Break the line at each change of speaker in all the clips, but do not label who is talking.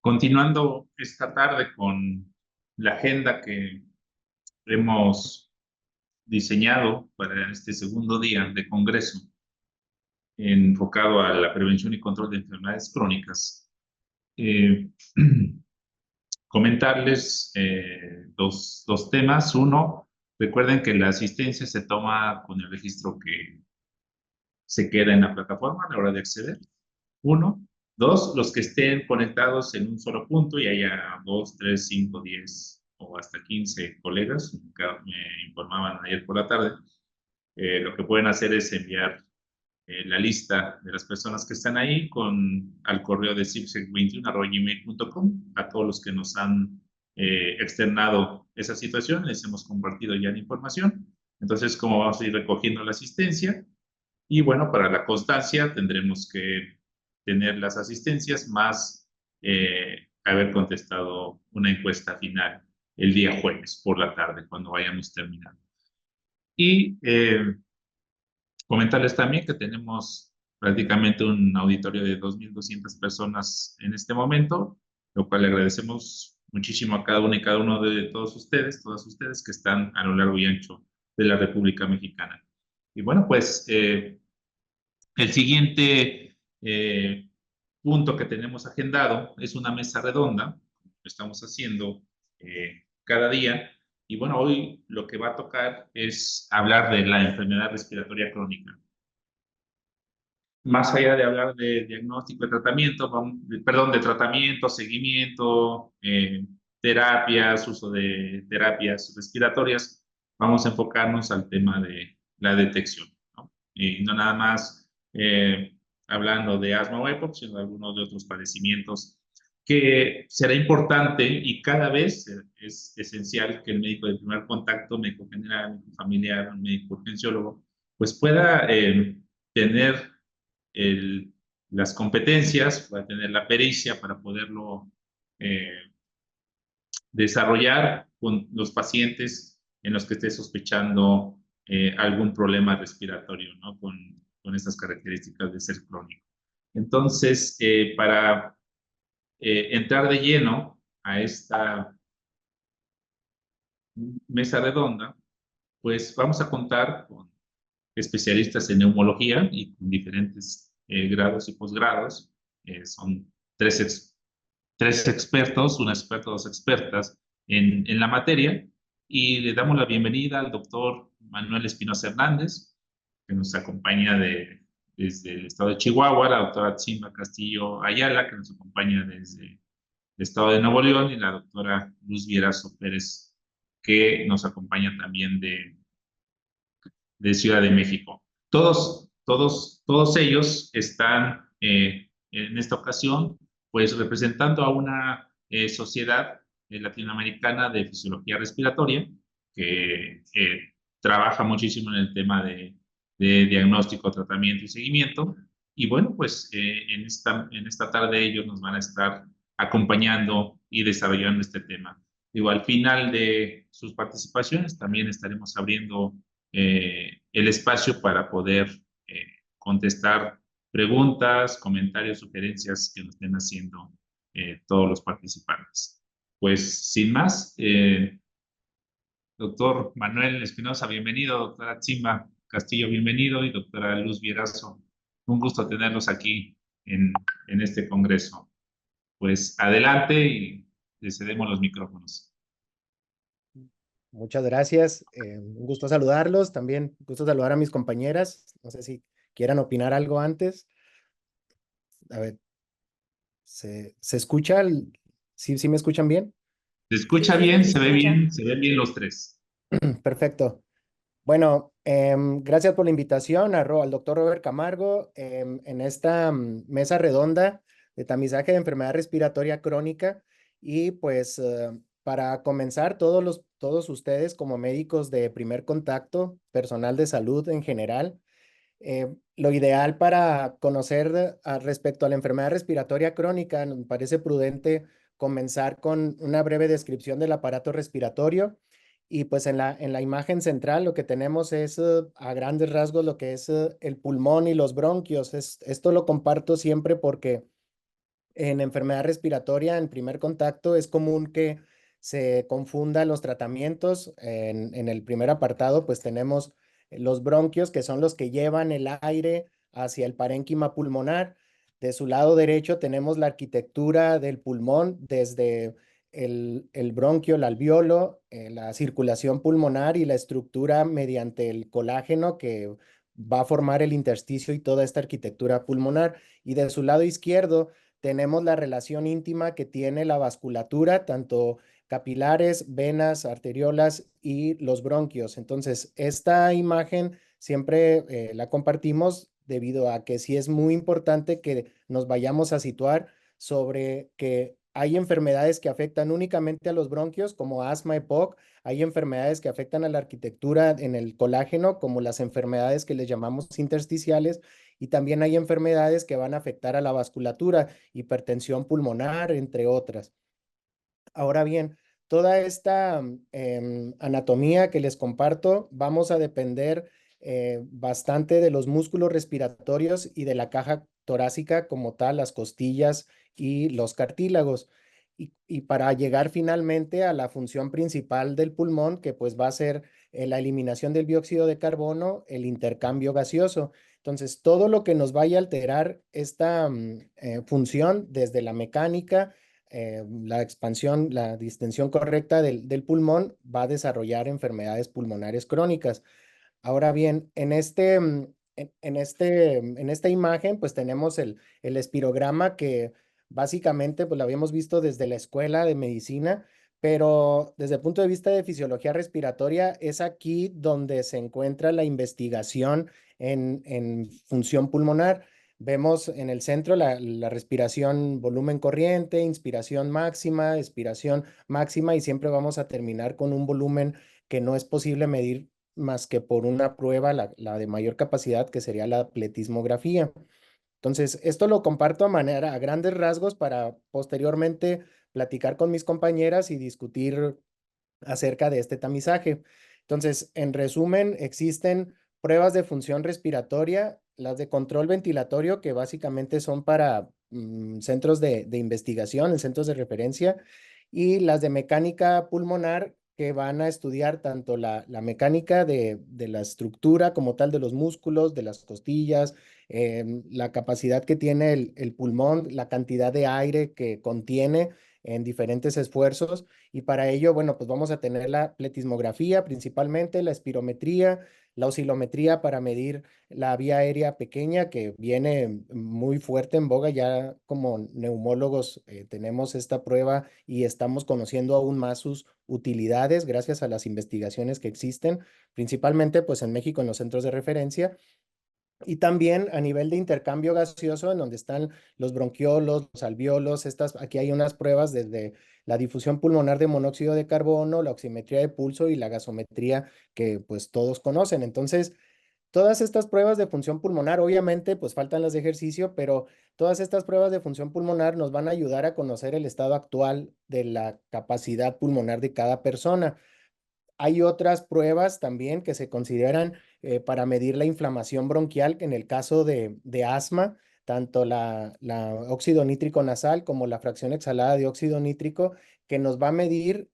Continuando esta tarde con la agenda que hemos diseñado para este segundo día de congreso enfocado a la prevención y control de enfermedades crónicas, eh, comentarles dos temas. Uno, recuerden que la asistencia se toma con el registro que se queda en la plataforma a la hora de acceder. Uno. Dos, los que estén conectados en un solo punto y haya 2, 3, 5, 10 o hasta 15 colegas, me informaban ayer por la tarde, lo que pueden hacer es enviar la lista de las personas que están ahí al correo de cipsec21@gmail.com a todos los que nos han externado esa situación. Les hemos compartido ya la información. Entonces, como vamos a ir recogiendo la asistencia, y bueno, para la constancia tendremos que tener las asistencias más haber contestado una encuesta final el día jueves por la tarde, cuando vayamos terminando. Y comentarles también que tenemos prácticamente un auditorio de 2,200 personas en este momento, lo cual le agradecemos muchísimo a cada uno y cada uno de todos ustedes, todas ustedes que están a lo largo y ancho de la República Mexicana. Y bueno, pues el siguiente punto que tenemos agendado es una mesa redonda, lo estamos haciendo cada día. Y bueno, hoy lo que va a tocar es hablar de la enfermedad respiratoria crónica. Más allá de hablar de diagnóstico, de tratamiento, de tratamiento, seguimiento, terapias, uso de terapias respiratorias, vamos a enfocarnos al tema de la detección, ¿no? Y no nada más hablando de asma o EPOC, sino de algunos de otros padecimientos que será importante y cada vez es esencial que el médico de primer contacto, médico general, médico familiar, un médico urgenciólogo, pues pueda tener el, las competencias, pueda tener la pericia para poderlo desarrollar con los pacientes en los que esté sospechando algún problema respiratorio, ¿no? Con estas características de ser crónico. Entonces, para entrar de lleno a esta mesa redonda, pues vamos a contar con especialistas en neumología y con diferentes grados y posgrados. Son tres expertos, un experto, dos expertas en la materia. Y le damos la bienvenida al doctor Manuel Espinosa Hernández, que nos acompaña desde el estado de Chihuahua, la doctora Tzimba Castillo Ayala, que nos acompaña desde el estado de Nuevo León, y la doctora Luz Vierazo Pérez, que nos acompaña también de Ciudad de México. Todos ellos están en esta ocasión, pues representando a una sociedad latinoamericana de fisiología respiratoria que trabaja muchísimo en el tema de diagnóstico, tratamiento y seguimiento. Y bueno, pues en esta tarde ellos nos van a estar acompañando y desarrollando este tema. Digo, al final de sus participaciones también estaremos abriendo el espacio para poder contestar preguntas, comentarios, sugerencias que nos estén haciendo todos los participantes. Pues sin más, doctor Manuel Espinosa, bienvenido, doctora Tzimba Castillo, bienvenido, y doctora Luz Vierazo, un gusto tenerlos aquí en este congreso. Pues adelante y le cedemos los micrófonos.
Muchas gracias. Un gusto saludarlos. También un gusto saludar a mis compañeras. No sé si quieran opinar algo antes. A ver, ¿se escucha? ¿Sí me escuchan bien?
Se escucha
Sí,
bien,
se
se ve
escucha.
bien, se ven bien los tres.
Perfecto. Bueno, gracias por la invitación al doctor Robert Camargo en esta mesa redonda de tamizaje de enfermedad respiratoria crónica. Y pues para comenzar, todos ustedes como médicos de primer contacto, personal de salud en general, lo ideal para conocer respecto a la enfermedad respiratoria crónica, me parece prudente comenzar con una breve descripción del aparato respiratorio. Y pues en la imagen central lo que tenemos es a grandes rasgos lo que es el pulmón y los bronquios. Esto lo comparto siempre porque En enfermedad respiratoria, en primer contacto, es común que se confundan los tratamientos. En el primer apartado, pues tenemos los bronquios, que son los que llevan el aire hacia el parénquima pulmonar. De su lado derecho tenemos la arquitectura del pulmón, desde el bronquio, el alveolo, la circulación pulmonar y la estructura mediante el colágeno que va a formar el intersticio y toda esta arquitectura pulmonar. Y de su lado izquierdo tenemos la relación íntima que tiene la vasculatura, tanto capilares, venas, arteriolas y los bronquios. Entonces, esta imagen siempre la compartimos debido a que sí es muy importante que nos vayamos a situar sobre que hay enfermedades que afectan únicamente a los bronquios, como asma, EPOC. Hay enfermedades que afectan a la arquitectura en el colágeno, como las enfermedades que les llamamos intersticiales, y también hay enfermedades que van a afectar a la vasculatura, hipertensión pulmonar, entre otras. Ahora bien, toda esta anatomía que les comparto, vamos a depender bastante de los músculos respiratorios y de la caja torácica como tal, las costillas y los cartílagos. Y para llegar finalmente a la función principal del pulmón, que pues va a ser la eliminación del dióxido de carbono, el intercambio gaseoso. Entonces, todo lo que nos vaya a alterar esta función, desde la mecánica, la expansión, la distensión correcta del pulmón, va a desarrollar enfermedades pulmonares crónicas. Ahora bien, en esta imagen, pues tenemos el espirograma, que básicamente pues lo habíamos visto desde la escuela de medicina, pero desde el punto de vista de fisiología respiratoria es aquí donde se encuentra la investigación en función pulmonar. Vemos en el centro la respiración volumen corriente, inspiración máxima, expiración máxima, y siempre vamos a terminar con un volumen que no es posible medir más que por una prueba, la de mayor capacidad, que sería la pletismografía. Entonces, esto lo comparto a grandes rasgos, para posteriormente platicar con mis compañeras y discutir acerca de este tamizaje. Entonces, en resumen, existen pruebas de función respiratoria, las de control ventilatorio, que básicamente son para centros de investigación, en centros de referencia, y las de mecánica pulmonar, que van a estudiar tanto la mecánica de la estructura como tal de los músculos, de las costillas, la capacidad que tiene el pulmón, la cantidad de aire que contiene en diferentes esfuerzos. Y para ello, bueno, pues vamos a tener la pletismografía principalmente, la espirometría, la oscilometría para medir la vía aérea pequeña, que viene muy fuerte en boga. Ya como neumólogos tenemos esta prueba y estamos conociendo aún más sus utilidades gracias a las investigaciones que existen, principalmente pues en México en los centros de referencia. Y también a nivel de intercambio gaseoso, en donde están los bronquiolos, los alveolos. Aquí hay unas pruebas desde la difusión pulmonar de monóxido de carbono, la oximetría de pulso y la gasometría, que pues todos conocen. Entonces, todas estas pruebas de función pulmonar, obviamente, pues faltan las de ejercicio, pero todas estas pruebas de función pulmonar nos van a ayudar a conocer el estado actual de la capacidad pulmonar de cada persona. Hay otras pruebas también que se consideran para medir la inflamación bronquial, que en el caso de asma, tanto la óxido nítrico nasal como la fracción exhalada de óxido nítrico, que nos va a medir,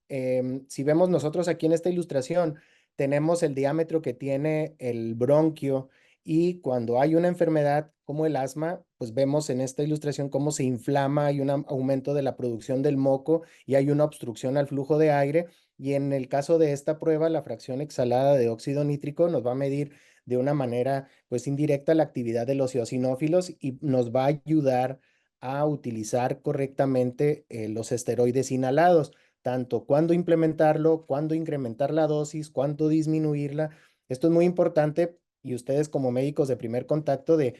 si vemos nosotros aquí en esta ilustración, tenemos el diámetro que tiene el bronquio, y cuando hay una enfermedad como el asma, pues vemos en esta ilustración cómo se inflama, hay un aumento de la producción del moco y hay una obstrucción al flujo de aire. Y en el caso de esta prueba, la fracción exhalada de óxido nítrico nos va a medir de una manera pues indirecta la actividad de los eosinófilos, y nos va a ayudar a utilizar correctamente los esteroides inhalados, tanto cuándo implementarlo, cuándo incrementar la dosis, cuándo disminuirla. Esto es muy importante, y ustedes como médicos de primer contacto, de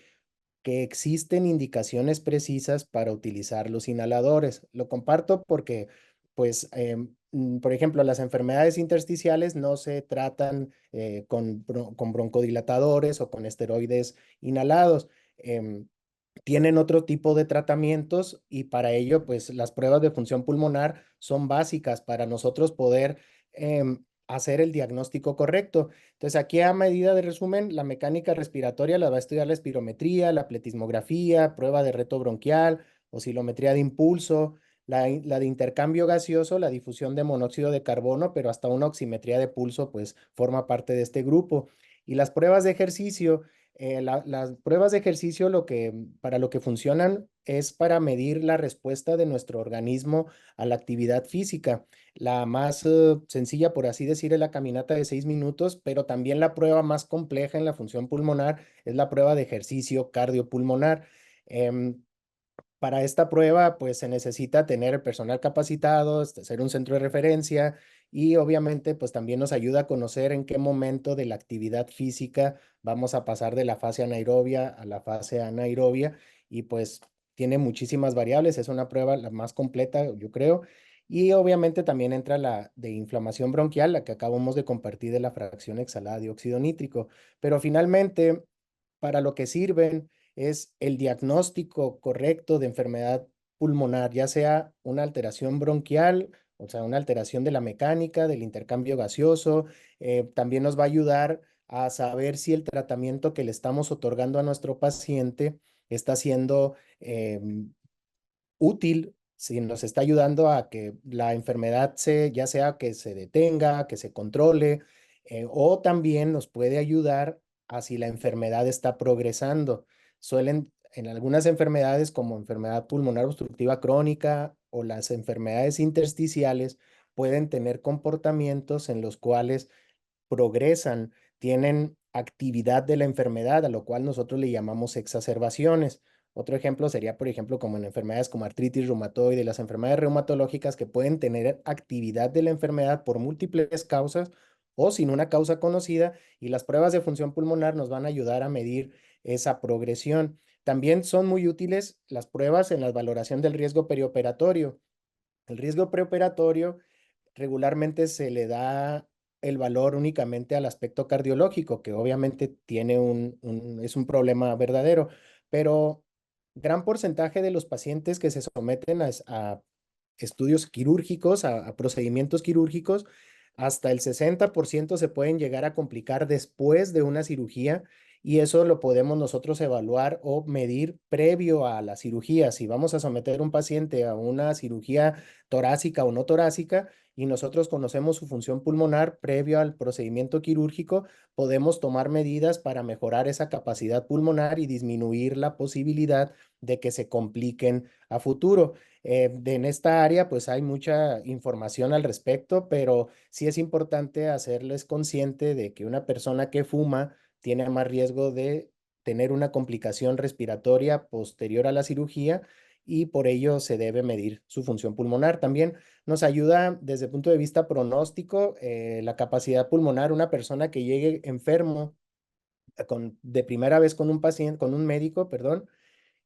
que existen indicaciones precisas para utilizar los inhaladores. Lo comparto porque, pues, por ejemplo, las enfermedades intersticiales no se tratan con broncodilatadores o con esteroides inhalados. Tienen otro tipo de tratamientos, y para ello, pues, las pruebas de función pulmonar son básicas para nosotros poder hacer el diagnóstico correcto. Entonces, aquí, a medida de resumen, la mecánica respiratoria la va a estudiar la espirometría, la pletismografía, prueba de reto bronquial, oscilometría de impulso, la de intercambio gaseoso, la difusión de monóxido de carbono, pero hasta una oximetría de pulso, pues forma parte de este grupo. Y las pruebas de ejercicio, las pruebas de ejercicio para lo que funcionan es para medir la respuesta de nuestro organismo a la actividad física. La más sencilla, por así decir, es la caminata de 6 minutos, pero también la prueba más compleja en la función pulmonar es la prueba de ejercicio cardiopulmonar. Em, para esta prueba, pues se necesita tener el personal capacitado, ser un centro de referencia y obviamente, pues también nos ayuda a conocer en qué momento de la actividad física vamos a pasar de la fase anaerobia a la fase anaerobia y pues tiene muchísimas variables, es una prueba la más completa, yo creo. Y obviamente también entra la de inflamación bronquial, la que acabamos de compartir de la fracción exhalada de óxido nítrico. Pero finalmente, para lo que sirven es el diagnóstico correcto de enfermedad pulmonar, ya sea una alteración bronquial, o sea, una alteración de la mecánica, del intercambio gaseoso. También nos va a ayudar a saber si el tratamiento que le estamos otorgando a nuestro paciente está siendo útil, si nos está ayudando a que la enfermedad ya sea que se detenga, que se controle, o también nos puede ayudar a si la enfermedad está progresando. En algunas enfermedades como enfermedad pulmonar obstructiva crónica o las enfermedades intersticiales, pueden tener comportamientos en los cuales progresan, tienen actividad de la enfermedad, a lo cual nosotros le llamamos exacerbaciones. Otro ejemplo sería, por ejemplo, como en enfermedades como artritis reumatoide, las enfermedades reumatológicas que pueden tener actividad de la enfermedad por múltiples causas o sin una causa conocida, y las pruebas de función pulmonar nos van a ayudar a medir esa progresión. También son muy útiles las pruebas en la valoración del riesgo perioperatorio. El riesgo preoperatorio regularmente se le da el valor únicamente al aspecto cardiológico, que obviamente es un problema verdadero, pero gran porcentaje de los pacientes que se someten a estudios quirúrgicos, a procedimientos quirúrgicos, hasta el 60% se pueden llegar a complicar después de una cirugía y eso lo podemos nosotros evaluar o medir previo a la cirugía. Si vamos a someter a un paciente a una cirugía torácica o no torácica y nosotros conocemos su función pulmonar previo al procedimiento quirúrgico, podemos tomar medidas para mejorar esa capacidad pulmonar y disminuir la posibilidad de que se compliquen a futuro. En esta área, pues hay mucha información al respecto, pero sí es importante hacerles consciente de que una persona que fuma tiene más riesgo de tener una complicación respiratoria posterior a la cirugía y por ello se debe medir su función pulmonar. También nos ayuda desde el punto de vista pronóstico, la capacidad pulmonar, una persona que llegue enfermo de primera vez con un paciente, con un médico, perdón,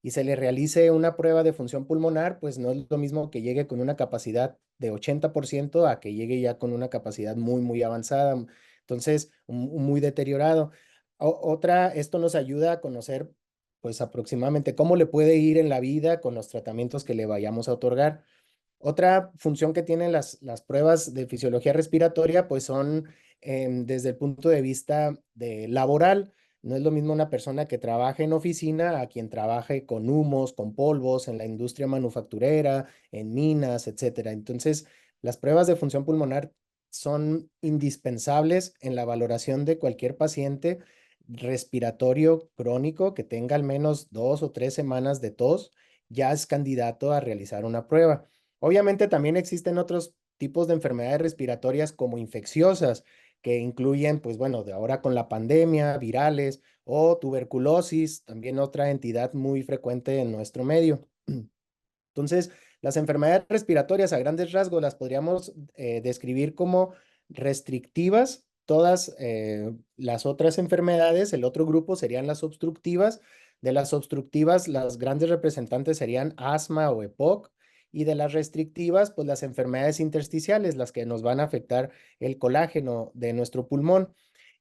y se le realice una prueba de función pulmonar, pues no es lo mismo que llegue con una capacidad de 80% a que llegue ya con una capacidad muy, muy avanzada, entonces muy deteriorado. Esto nos ayuda a conocer pues aproximadamente cómo le puede ir en la vida con los tratamientos que le vayamos a otorgar. Otra función que tienen las pruebas de fisiología respiratoria, pues son desde el punto de vista laboral. No es lo mismo una persona que trabaje en oficina a quien trabaje con humos, con polvos, en la industria manufacturera, en minas, etcétera. Entonces, las pruebas de función pulmonar son indispensables en la valoración de cualquier paciente respiratorio crónico que tenga al menos 2 o 3 semanas de tos, ya es candidato a realizar una prueba. Obviamente también existen otros tipos de enfermedades respiratorias como infecciosas, que incluyen, pues bueno, de ahora con la pandemia, virales o tuberculosis, también otra entidad muy frecuente en nuestro medio. Entonces, las enfermedades respiratorias a grandes rasgos las podríamos describir como restrictivas. Todas las otras enfermedades, el otro grupo serían las obstructivas. De las obstructivas, las grandes representantes serían asma o EPOC. Y de las restrictivas, pues las enfermedades intersticiales, las que nos van a afectar el colágeno de nuestro pulmón.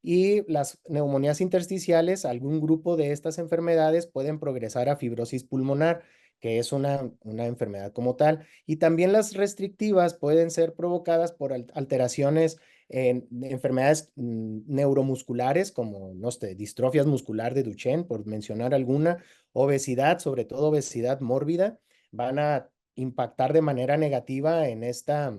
Y las neumonías intersticiales, algún grupo de estas enfermedades pueden progresar a fibrosis pulmonar, que es una enfermedad como tal. Y también las restrictivas pueden ser provocadas por alteraciones en enfermedades neuromusculares, como, no sé, distrofias muscular de Duchenne, por mencionar alguna, obesidad, sobre todo obesidad mórbida, van a impactar de manera negativa en esta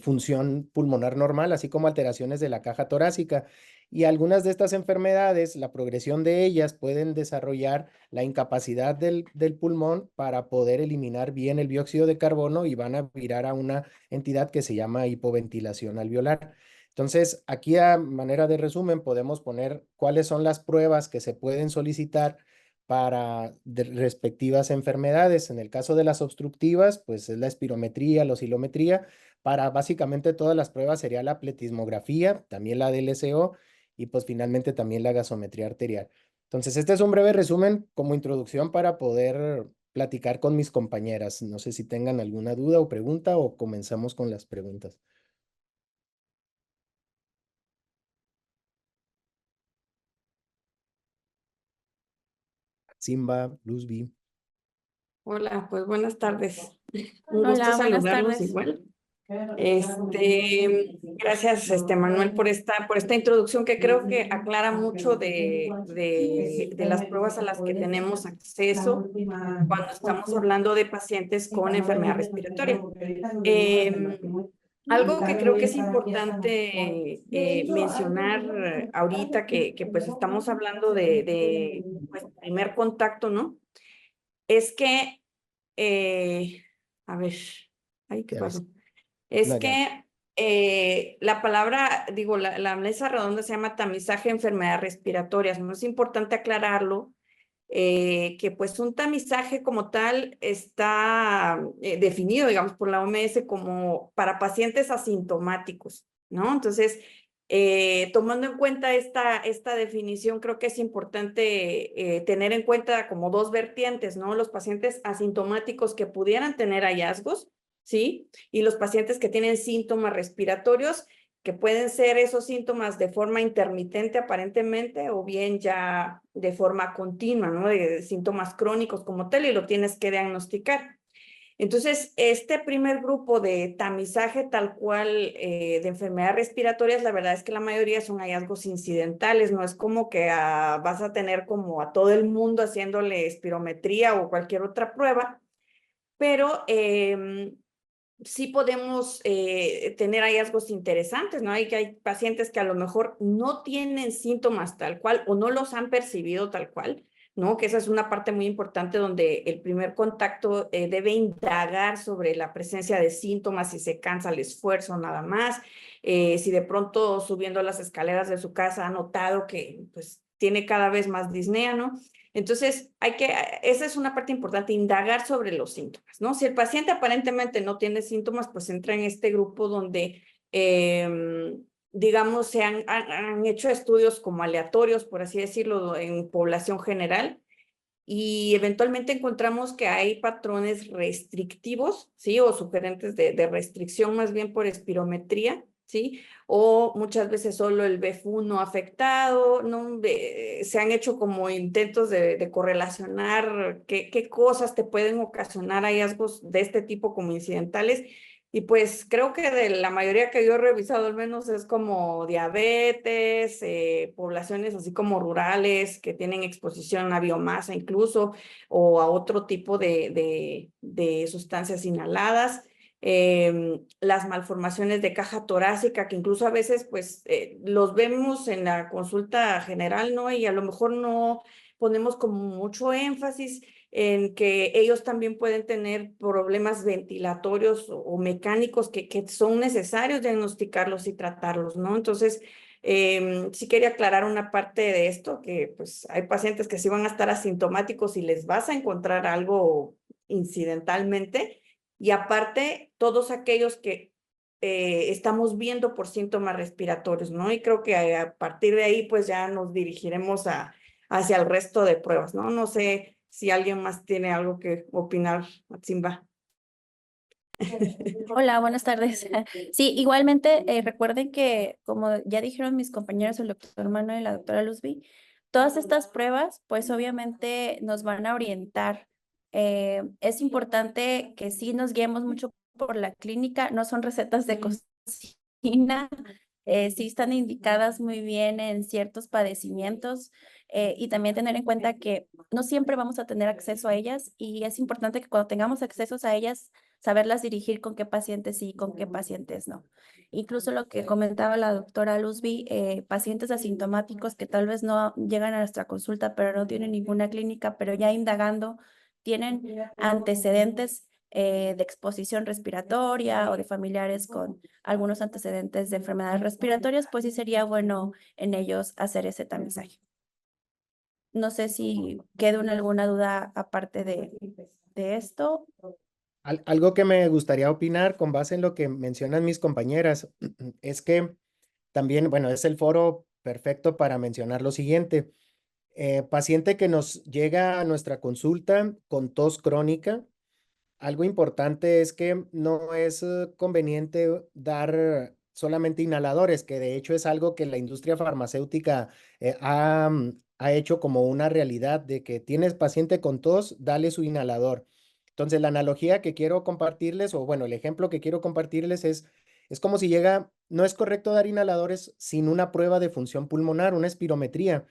función pulmonar normal, así como alteraciones de la caja torácica. Y algunas de estas enfermedades, la progresión de ellas pueden desarrollar la incapacidad del pulmón para poder eliminar bien el dióxido de carbono y van a virar a una entidad que se llama hipoventilación alveolar. Entonces, aquí a manera de resumen podemos poner cuáles son las pruebas que se pueden solicitar para respectivas enfermedades. En el caso de las obstructivas, pues es la espirometría, la oscilometría. Para básicamente todas las pruebas sería la pletismografía, también la del SO y pues finalmente también la gasometría arterial. Entonces, este es un breve resumen como introducción para poder platicar con mis compañeras. No sé si tengan alguna duda o pregunta o comenzamos con las preguntas. Simba, Luzbi.
Hola, pues buenas tardes. Un gusto
Hola, buenas
saludarlos
tardes.
igual. Gracias, Manuel, por esta introducción que creo que aclara mucho de las pruebas a las que tenemos acceso cuando estamos hablando de pacientes con enfermedad respiratoria. Algo que creo que es importante mencionar ahorita que pues estamos hablando de pues, primer contacto, ¿no? Es que, a ver, ay, ¿qué
Ya ves.
pasó? Es
No, ya.
que la palabra, digo, la mesa redonda se llama tamizaje de enfermedades respiratorias, ¿no? Es importante aclararlo, que pues un tamizaje como tal está definido, digamos, por la OMS como para pacientes asintomáticos, ¿no? Entonces, tomando en cuenta esta definición, creo que es importante tener en cuenta como dos vertientes, ¿no? Los pacientes asintomáticos que pudieran tener hallazgos, ¿sí? Y los pacientes que tienen síntomas respiratorios, que pueden ser esos síntomas de forma intermitente aparentemente o bien ya de forma continua, ¿no? De síntomas crónicos como tal y lo tienes que diagnosticar. Entonces, este primer grupo de tamizaje tal cual de enfermedades respiratorias, la verdad es que la mayoría son hallazgos incidentales, no es como que vas a tener como a todo el mundo haciéndole espirometría o cualquier otra prueba, pero sí podemos tener hallazgos interesantes, ¿no? Hay pacientes que a lo mejor no tienen síntomas tal cual o no los han percibido tal cual, ¿no? Que esa es una parte muy importante donde el primer contacto debe indagar sobre la presencia de síntomas, si se cansa el esfuerzo nada más, si de pronto subiendo las escaleras de su casa ha notado que pues tiene cada vez más disnea, ¿no? Entonces, esa es una parte importante, indagar sobre los síntomas, ¿no? Si el paciente aparentemente no tiene síntomas, pues entra en este grupo donde, digamos, han hecho estudios como aleatorios, por así decirlo, en población general, y eventualmente encontramos que hay patrones restrictivos, ¿sí? O sugerentes de restricción más bien por espirometría, ¿sí? O muchas veces solo el BEF1 afectado, ¿no? Se han hecho como intentos de correlacionar qué cosas te pueden ocasionar hallazgos de este tipo como incidentales. Y pues creo que de la mayoría que yo he revisado al menos es como diabetes, poblaciones así como rurales que tienen exposición a biomasa incluso o a otro tipo de sustancias inhaladas. Las malformaciones de caja torácica que incluso a veces pues los vemos en la consulta general, ¿no? Y a lo mejor no ponemos como mucho énfasis en que ellos también pueden tener problemas ventilatorios o mecánicos que son necesarios diagnosticarlos y tratarlos, ¿no? Entonces, sí quería aclarar una parte de esto, que pues hay pacientes que sí van a estar asintomáticos y les vas a encontrar algo incidentalmente, y aparte todos aquellos que estamos viendo por síntomas respiratorios, ¿no? Y creo que a partir de ahí pues ya nos dirigiremos hacia el resto de pruebas, ¿no? No sé si alguien más tiene algo que opinar, Simba.
Hola, buenas tardes. Sí, igualmente recuerden que, como ya dijeron mis compañeros, el doctor Manuel y la doctora Luzbi, todas estas pruebas, pues obviamente nos van a orientar. Es importante que sí nos guiemos mucho por la clínica, no son recetas de cocina, sí están indicadas muy bien en ciertos padecimientos y también tener en cuenta que no siempre vamos a tener acceso a ellas y es importante que cuando tengamos acceso a ellas, saberlas dirigir con qué pacientes sí y con qué pacientes no. Incluso lo que comentaba la doctora Luzby, pacientes asintomáticos que tal vez no llegan a nuestra consulta, pero no tienen ninguna clínica, pero ya indagando, tienen antecedentes de exposición respiratoria o de familiares con algunos antecedentes de enfermedades respiratorias, pues sí sería bueno en ellos hacer ese tamizaje. No sé si queda alguna duda aparte de esto.
Algo que me gustaría opinar con base en lo que mencionan mis compañeras es que también, bueno, es el foro perfecto para mencionar lo siguiente. Paciente que nos llega a nuestra consulta con tos crónica, algo importante es que no es conveniente dar solamente inhaladores, que de hecho es algo que la industria farmacéutica ha hecho como una realidad de que tienes paciente con tos, dale su inhalador. Entonces, la analogía que quiero compartirles, o bueno, el ejemplo que quiero compartirles es como si llega, no es correcto dar inhaladores sin una prueba de función pulmonar, una espirometría.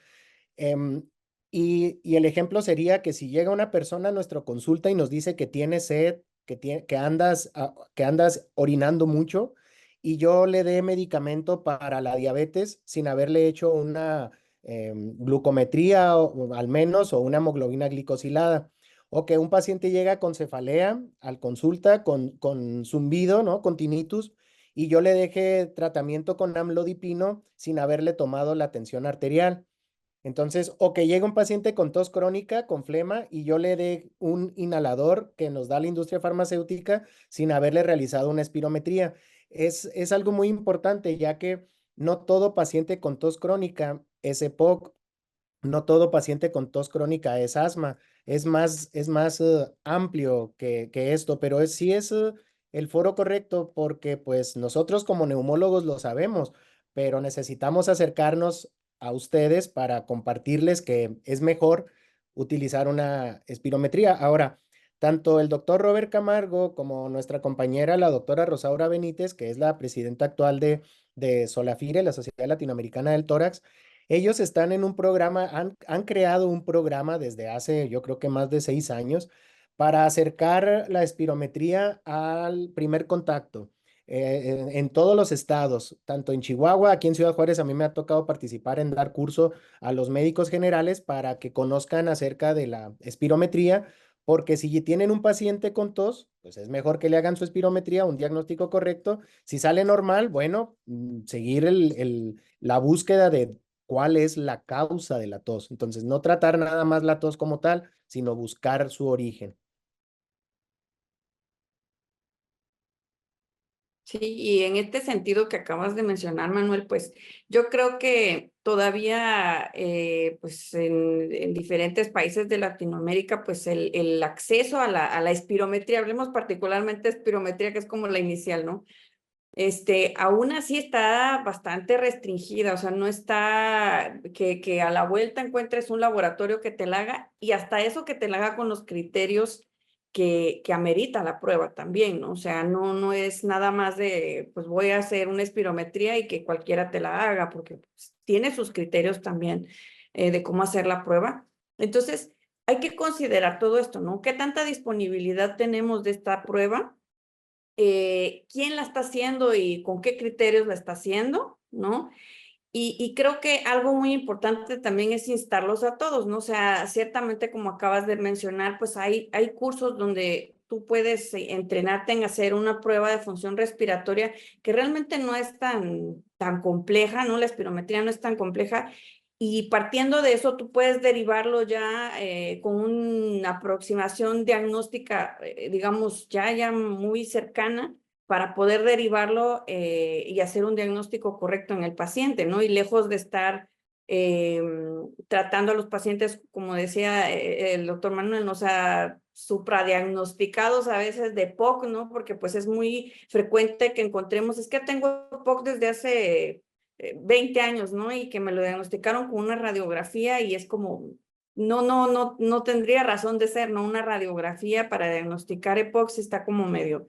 Em, y el ejemplo sería que si llega una persona a nuestra consulta y nos dice que tiene sed, que andas orinando mucho, y yo le dé medicamento para la diabetes sin haberle hecho una glucometría o al menos o una hemoglobina glicosilada. O que un paciente llega con cefalea al consulta con zumbido, ¿no? Con tinnitus, y yo le deje tratamiento con amlodipino sin haberle tomado la tensión arterial. Entonces, o que llegue un paciente con tos crónica, con flema, y yo le dé un inhalador que nos da la industria farmacéutica sin haberle realizado una espirometría. Es algo muy importante, ya que no todo paciente con tos crónica es EPOC, no todo paciente con tos crónica es asma, es más amplio que esto, pero sí es el foro correcto porque pues nosotros como neumólogos lo sabemos, pero necesitamos acercarnos a ustedes para compartirles que es mejor utilizar una espirometría. Ahora, tanto el doctor Robert Camargo como nuestra compañera, la doctora Rosaura Benítez, que es la presidenta actual de Solafire, la Sociedad Latinoamericana del Tórax, ellos están en un programa, han creado un programa desde hace, yo creo que más de 6 años, para acercar la espirometría al primer contacto en todos los estados, tanto en Chihuahua, aquí en Ciudad Juárez, a mí me ha tocado participar en dar curso a los médicos generales para que conozcan acerca de la espirometría, porque si tienen un paciente con tos, pues es mejor que le hagan su espirometría, un diagnóstico correcto. Si sale normal, bueno, seguir la búsqueda de cuál es la causa de la tos. Entonces, no tratar nada más la tos como tal, sino buscar su origen.
Sí, y en este sentido que acabas de mencionar, Manuel, pues yo creo que todavía pues en diferentes países de Latinoamérica, pues el acceso a la espirometría, hablemos particularmente de espirometría, que es como la inicial, ¿no? Aún así está bastante restringida, o sea, no está que a la vuelta encuentres un laboratorio que te la haga y hasta eso que te la haga con los criterios que amerita la prueba también, ¿no? O sea, no es nada más de, pues voy a hacer una espirometría y que cualquiera te la haga, porque pues, tiene sus criterios también de cómo hacer la prueba. Entonces, hay que considerar todo esto, ¿no? ¿Qué tanta disponibilidad tenemos de esta prueba? Quién la está haciendo y con qué criterios la está haciendo, ¿no? Y creo que algo muy importante también es instarlos a todos, ¿no? O sea, ciertamente como acabas de mencionar, pues hay cursos donde tú puedes entrenarte en hacer una prueba de función respiratoria que realmente no es tan compleja, ¿no? La espirometría no es tan compleja. Y partiendo de eso, tú puedes derivarlo ya con una aproximación diagnóstica, digamos, ya muy cercana para poder derivarlo y hacer un diagnóstico correcto en el paciente, ¿no? Y lejos de estar tratando a los pacientes, como decía el doctor Manuel, ¿no? O sea, supradiagnosticados a veces de POC, ¿no? Porque pues es muy frecuente que encontremos, es que tengo POC desde hace 20 años, ¿no? Y que me lo diagnosticaron con una radiografía y es como, no tendría razón de ser, ¿no? Una radiografía para diagnosticar EPOC si está como medio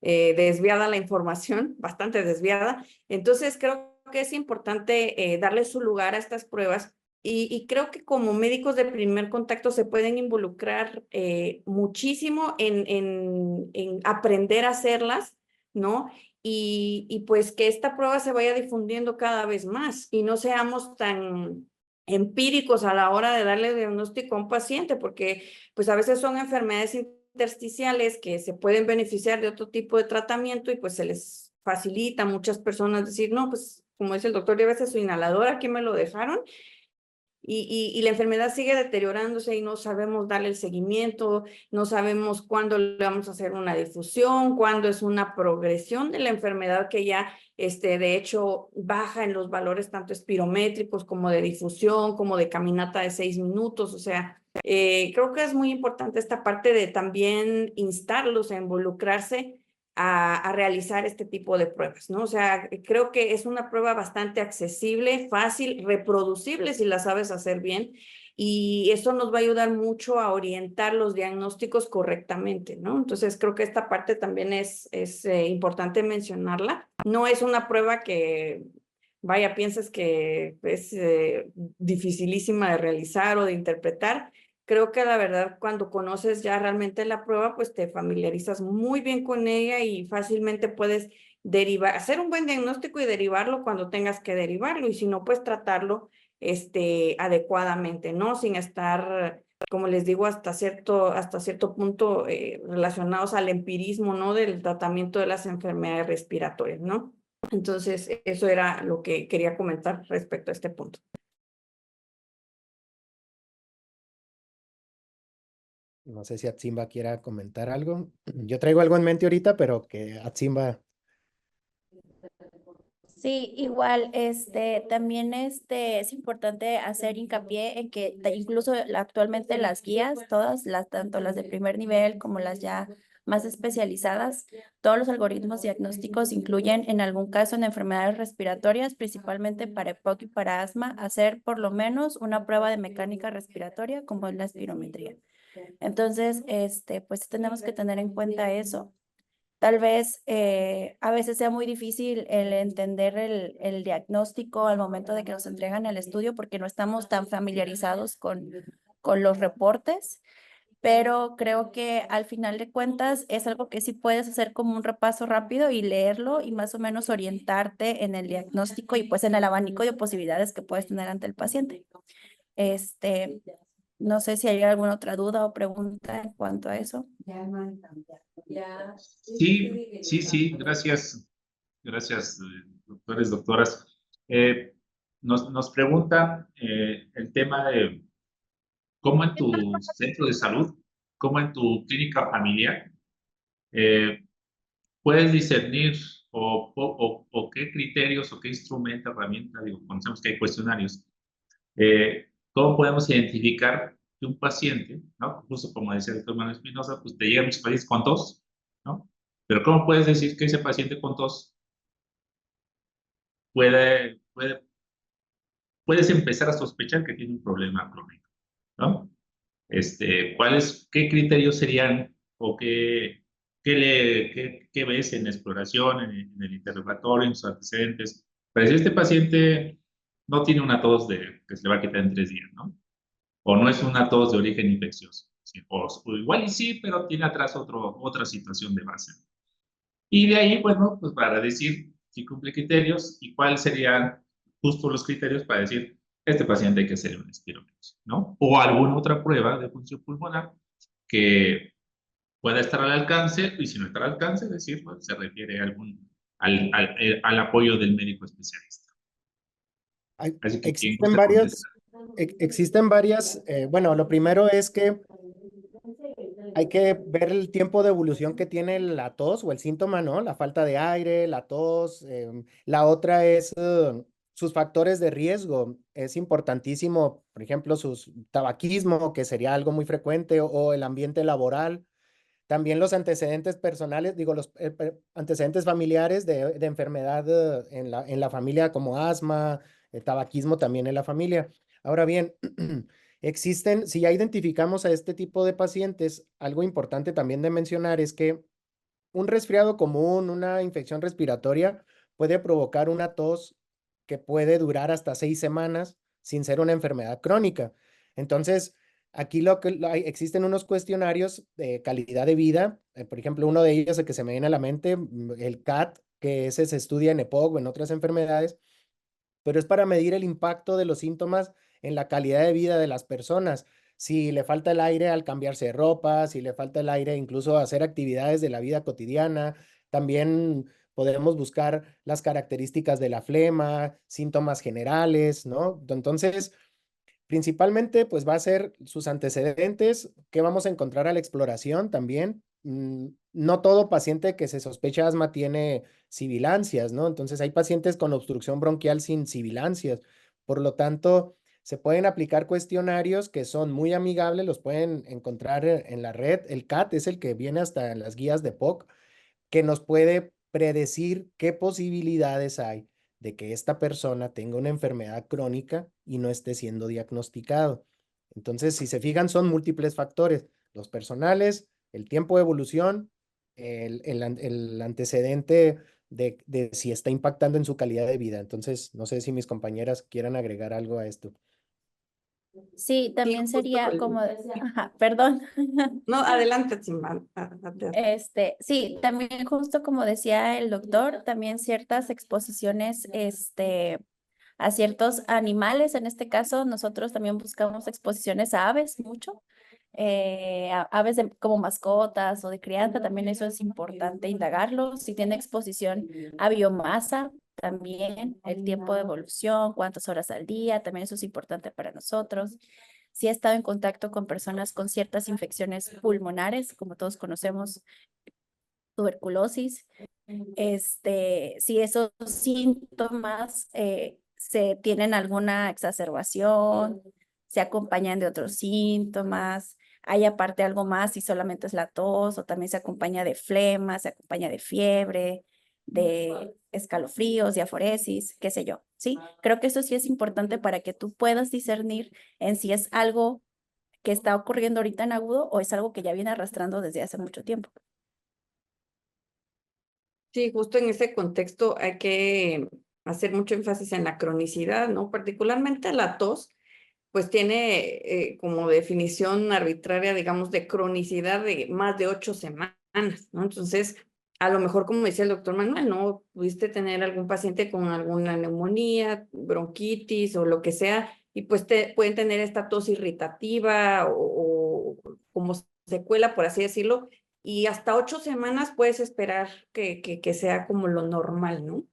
desviada la información, bastante desviada. Entonces creo que es importante darle su lugar a estas pruebas y creo que como médicos de primer contacto se pueden involucrar muchísimo en aprender a hacerlas, ¿no? Y pues que esta prueba se vaya difundiendo cada vez más y no seamos tan empíricos a la hora de darle diagnóstico a un paciente, porque pues a veces son enfermedades intersticiales que se pueden beneficiar de otro tipo de tratamiento y pues se les facilita a muchas personas decir, no, pues como dice el doctor, llévese su inhalador, aquí me lo dejaron, y la enfermedad sigue deteriorándose y no sabemos darle el seguimiento, no sabemos cuándo le vamos a hacer una difusión, cuándo es una progresión de la enfermedad que ya, de hecho, baja en los valores tanto espirométricos como de difusión, como de caminata de 6 minutos. O sea, creo que es muy importante esta parte de también instarlos a involucrarse a realizar este tipo de pruebas, ¿no? O sea, creo que es una prueba bastante accesible, fácil, reproducible si la sabes hacer bien, y eso nos va a ayudar mucho a orientar los diagnósticos correctamente, ¿no? Entonces, creo que esta parte también es importante mencionarla. No es una prueba que, vaya, pienses que es dificilísima de realizar o de interpretar. Creo que la verdad, cuando conoces ya realmente la prueba, pues te familiarizas muy bien con ella y fácilmente puedes derivar, hacer un buen diagnóstico y derivarlo cuando tengas que derivarlo, y si no, pues tratarlo adecuadamente, ¿no? Sin estar, como les digo, hasta cierto punto relacionados al empirismo, ¿no? Del tratamiento de las enfermedades respiratorias, ¿no? Entonces, eso era lo que quería comentar respecto a este punto.
No sé si Atsimba quiera comentar algo. Yo traigo algo en mente ahorita, pero que Atsimba...
Sí, igual, también es importante hacer hincapié en que incluso actualmente las guías, todas, tanto las de primer nivel como las ya más especializadas, todos los algoritmos diagnósticos incluyen en algún caso en enfermedades respiratorias, principalmente para EPOC y para asma, hacer por lo menos una prueba de mecánica respiratoria como es la espirometría. Entonces, pues tenemos que tener en cuenta eso. Tal vez a veces sea muy difícil el entender el diagnóstico al momento de que nos entregan el estudio porque no estamos tan familiarizados con los reportes, pero creo que al final de cuentas es algo que sí puedes hacer como un repaso rápido y leerlo y más o menos orientarte en el diagnóstico y pues en el abanico de posibilidades que puedes tener ante el paciente. No sé si hay alguna otra duda o pregunta en cuanto a eso.
Sí, gracias. Gracias, doctores, doctoras. Nos preguntan el tema de cómo en tu centro de salud, cómo en tu clínica familiar, puedes discernir o qué criterios o qué instrumento, herramienta, digo, conocemos que hay cuestionarios, cómo podemos identificar que un paciente, ¿no? Incluso como decía el doctor Manuel Espinosa, pues te llegan muchos pacientes con tos, ¿no? Pero ¿cómo puedes decir que ese paciente con tos puedes empezar a sospechar que tiene un problema crónico, ¿no? ¿Qué criterios serían o qué ves en la exploración, en el interrogatorio, en sus antecedentes? Para decir, este paciente no tiene una tos que se le va a quitar en 3 días, ¿no? O no es una tos de origen infeccioso. ¿Sí? O igual y sí, pero tiene atrás otra situación de base. Y de ahí, bueno, pues para decir si cumple criterios y cuáles serían justo los criterios para decir, este paciente hay que hacerle un espirometría, ¿no? O alguna otra prueba de función pulmonar que pueda estar al alcance, y si no está al alcance, decir, pues, se refiere al apoyo del médico especialista. Así que quien
Existen
gusta
varias,
contestar.
bueno, lo primero es que hay que ver el tiempo de evolución que tiene la tos o el síntoma, ¿no? La falta de aire, la tos. La otra es sus factores de riesgo. Es importantísimo, por ejemplo, su tabaquismo, que sería algo muy frecuente, o el ambiente laboral. También los antecedentes personales, digo, los antecedentes familiares de enfermedad en la familia, como asma, tabaquismo también en la familia. Ahora bien, si ya identificamos a este tipo de pacientes, algo importante también de mencionar es que un resfriado común, una infección respiratoria, puede provocar una tos que puede durar hasta 6 semanas sin ser una enfermedad crónica. Entonces, aquí existen unos cuestionarios de calidad de vida, por ejemplo, uno de ellos, el que se me viene a la mente, el CAT, que ese se estudia en EPOC o en otras enfermedades, pero es para medir el impacto de los síntomas en la calidad de vida de las personas. Si le falta el aire al cambiarse de ropa, si le falta el aire incluso a hacer actividades de la vida cotidiana. También podemos buscar las características de la flema, síntomas generales, ¿no? Entonces, principalmente, pues va a ser sus antecedentes, que vamos a encontrar a la exploración también. No todo paciente que se sospecha asma tiene sibilancias, ¿no? Entonces hay pacientes con obstrucción bronquial sin sibilancias. Por lo tanto, se pueden aplicar cuestionarios que son muy amigables, los pueden encontrar en la red. El CAT es el que viene hasta en las guías de POC, que nos puede predecir qué posibilidades hay de que esta persona tenga una enfermedad crónica y no esté siendo diagnosticado. Entonces, si se fijan, son múltiples factores: los personales, el tiempo de evolución, el antecedente de si está impactando en su calidad de vida. Entonces, no sé si mis compañeras quieran agregar algo a esto.
Sí, también
justo
sería como, ajá, perdón.
No, adelante, Simba.
Sí, también justo como decía el doctor, también ciertas exposiciones, a ciertos animales. En este caso, nosotros también buscamos exposiciones a aves mucho, aves como mascotas o de crianza, también eso es importante indagarlo. Si tiene exposición a biomasa, también el tiempo de evolución, cuántas horas al día, también eso es importante para nosotros. Si ha estado en contacto con personas con ciertas infecciones pulmonares, como todos conocemos, tuberculosis, si esos síntomas se tienen alguna exacerbación, se acompañan de otros síntomas, hay aparte algo más si solamente es la tos, o también se acompaña de flema, se acompaña de fiebre, de escalofríos, de aforesis, qué sé yo, ¿sí? Creo que eso sí es importante para que tú puedas discernir en si es algo que está ocurriendo ahorita en agudo o es algo que ya viene arrastrando desde hace mucho tiempo.
Sí, justo en ese contexto hay que hacer mucho énfasis en la cronicidad, ¿no? Particularmente la tos, pues tiene como definición arbitraria, digamos, de cronicidad de más de 8 semanas, ¿no? Entonces, a lo mejor, como decía el doctor Manuel, ¿no? Pudiste tener algún paciente con alguna neumonía, bronquitis o lo que sea, y pues pueden tener esta tos irritativa o como secuela, por así decirlo, y hasta 8 semanas puedes esperar que sea como lo normal, ¿no?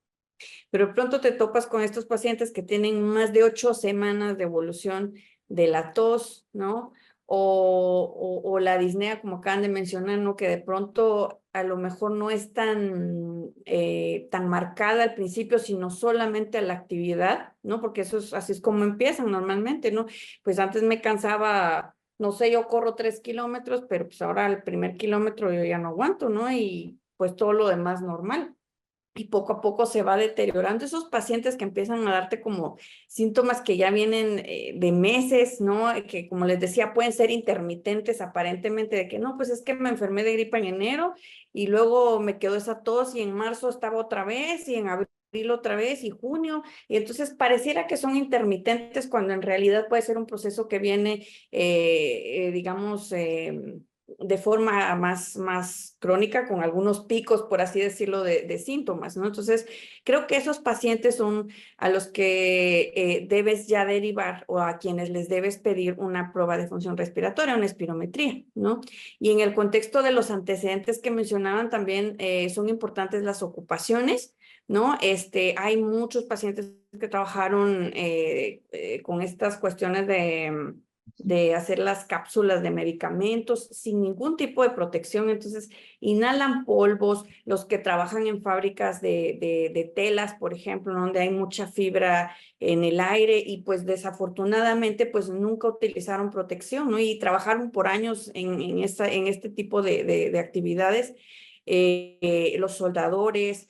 Pero pronto te topas con estos pacientes que tienen más de 8 semanas de evolución de la tos, ¿no? O la disnea, como acaban de mencionar, ¿no? Que de pronto a lo mejor no es tan marcada al principio, sino solamente a la actividad, ¿no? Porque así es como empiezan normalmente, ¿no? Pues antes me cansaba, no sé, yo corro 3 kilómetros, pero pues ahora al primer kilómetro yo ya no aguanto, ¿no? Y pues todo lo demás normal. Y poco a poco se va deteriorando. Esos pacientes que empiezan a darte como síntomas que ya vienen de meses, ¿no? Que como les decía, pueden ser intermitentes aparentemente, de que no, pues es que me enfermé de gripa en enero y luego me quedó esa tos y en marzo estaba otra vez y en abril otra vez y junio. Y entonces pareciera que son intermitentes cuando en realidad puede ser un proceso que viene, digamos, de forma más crónica, con algunos picos, por así decirlo, de síntomas, ¿no? Entonces, creo que esos pacientes son a los que debes ya derivar o a quienes les debes pedir una prueba de función respiratoria, una espirometría, ¿no? Y en el contexto de los antecedentes que mencionaban también son importantes las ocupaciones, ¿no? Hay muchos pacientes que trabajaron con estas cuestiones de hacer las cápsulas de medicamentos sin ningún tipo de protección. Entonces, inhalan polvos, los que trabajan en fábricas de telas, por ejemplo, donde hay mucha fibra en el aire y pues desafortunadamente pues nunca utilizaron protección, ¿no? Y trabajaron por años en este tipo de actividades. Los soldadores,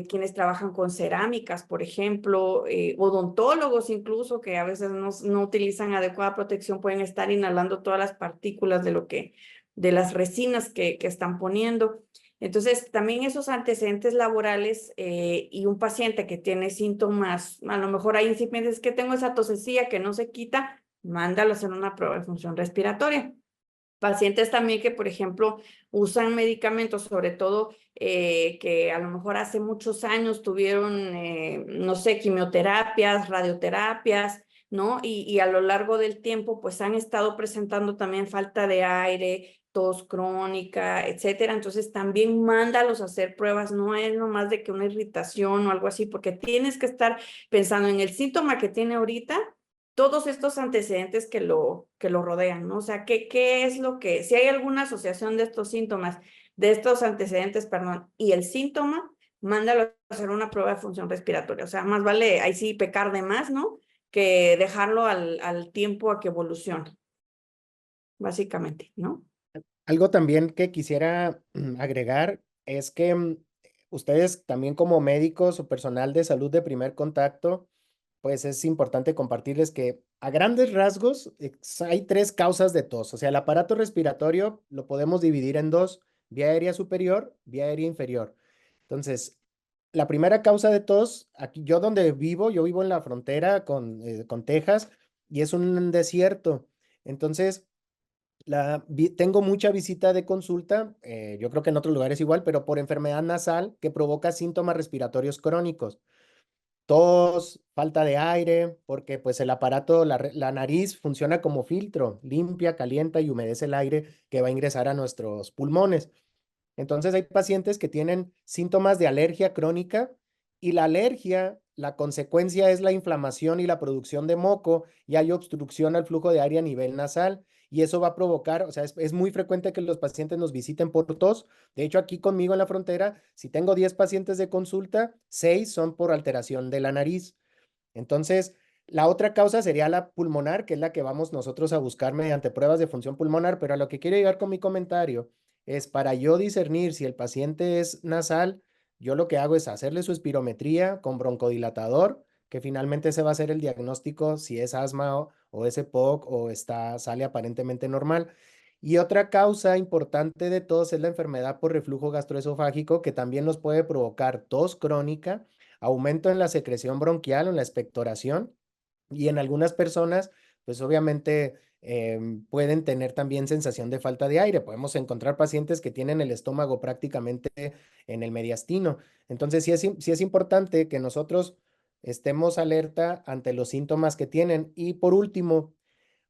quienes trabajan con cerámicas, por ejemplo, odontólogos incluso, que a veces no utilizan adecuada protección, pueden estar inhalando todas las partículas de las resinas que están poniendo. Entonces, también esos antecedentes laborales y un paciente que tiene síntomas, a lo mejor hay incipientes que tengo esa tosecilla que no se quita, mándalo a hacer una prueba de función respiratoria. Pacientes también que, por ejemplo, usan medicamentos, sobre todo que a lo mejor hace muchos años tuvieron, no sé, quimioterapias, radioterapias, ¿no? Y a lo largo del tiempo, pues han estado presentando también falta de aire, tos crónica, etcétera. Entonces, también mándalos a hacer pruebas, no es nomás de que una irritación o algo así, porque tienes que estar pensando en el síntoma que tiene ahorita, todos estos antecedentes que lo rodean, ¿no? O sea, ¿qué es lo que, si hay alguna asociación de estos síntomas, de estos antecedentes, perdón, y el síntoma, mándalo a hacer una prueba de función respiratoria. O sea, más vale ahí sí pecar de más, ¿no? Que dejarlo al tiempo a que evolucione, básicamente, ¿no?
Algo también que quisiera agregar es que ustedes también como médicos o personal de salud de primer contacto, pues es importante compartirles que a grandes rasgos hay tres causas de tos. O sea, el aparato respiratorio lo podemos dividir en dos: vía aérea superior, vía aérea inferior. Entonces, la primera causa de tos, aquí yo donde vivo, yo vivo en la frontera con Texas y es un desierto. Entonces, tengo mucha visita de consulta, yo creo que en otros lugares igual, pero por enfermedad nasal que provoca síntomas respiratorios crónicos. Tos, falta de aire, porque pues el aparato, la nariz funciona como filtro, limpia, calienta y humedece el aire que va a ingresar a nuestros pulmones. Entonces hay pacientes que tienen síntomas de alergia crónica y la alergia, la consecuencia es la inflamación y la producción de moco y hay obstrucción al flujo de aire a nivel nasal y eso va a provocar, o sea, es muy frecuente que los pacientes nos visiten por tos. De hecho, aquí conmigo en la frontera, si tengo 10 pacientes de consulta, 6 son por alteración de la nariz. Entonces, la otra causa sería la pulmonar, que es la que vamos nosotros a buscar mediante pruebas de función pulmonar, pero a lo que quiero llegar con mi comentario es para yo discernir si el paciente es nasal, yo lo que hago es hacerle su espirometría con broncodilatador, que finalmente se va a hacer el diagnóstico si es asma o es EPOC o sale aparentemente normal. Y otra causa importante de tos es la enfermedad por reflujo gastroesofágico, que también nos puede provocar tos crónica, aumento en la secreción bronquial o en la expectoración, y en algunas personas, pues obviamente pueden tener también sensación de falta de aire. Podemos encontrar pacientes que tienen el estómago prácticamente en el mediastino. Entonces, sí es importante que nosotros estemos alerta ante los síntomas que tienen. Y por último,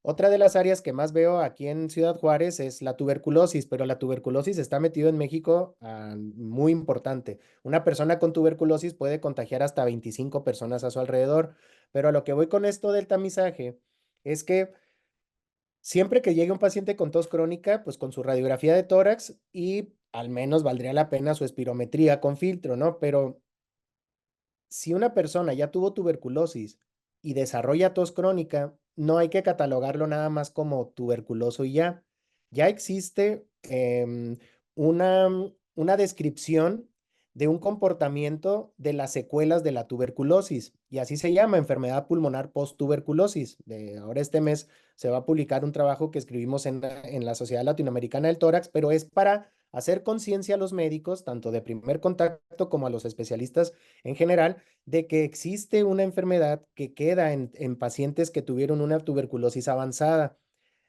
otra de las áreas que más veo aquí en Ciudad Juárez es la tuberculosis, pero la tuberculosis está metido en México muy importante. Una persona con tuberculosis puede contagiar hasta 25 personas a su alrededor, pero a lo que voy con esto del tamizaje es que siempre que llegue un paciente con tos crónica, pues con su radiografía de tórax y al menos valdría la pena su espirometría con filtro, ¿no? Pero si una persona ya tuvo tuberculosis y desarrolla tos crónica, no hay que catalogarlo nada más como tuberculoso y ya. Ya existe una descripción de un comportamiento de las secuelas de la tuberculosis y así se llama enfermedad pulmonar post-tuberculosis. Ahora este mes se va a publicar un trabajo que escribimos en la Sociedad Latinoamericana del Tórax, pero es para hacer conciencia a los médicos, tanto de primer contacto como a los especialistas en general, de que existe una enfermedad que queda en pacientes que tuvieron una tuberculosis avanzada,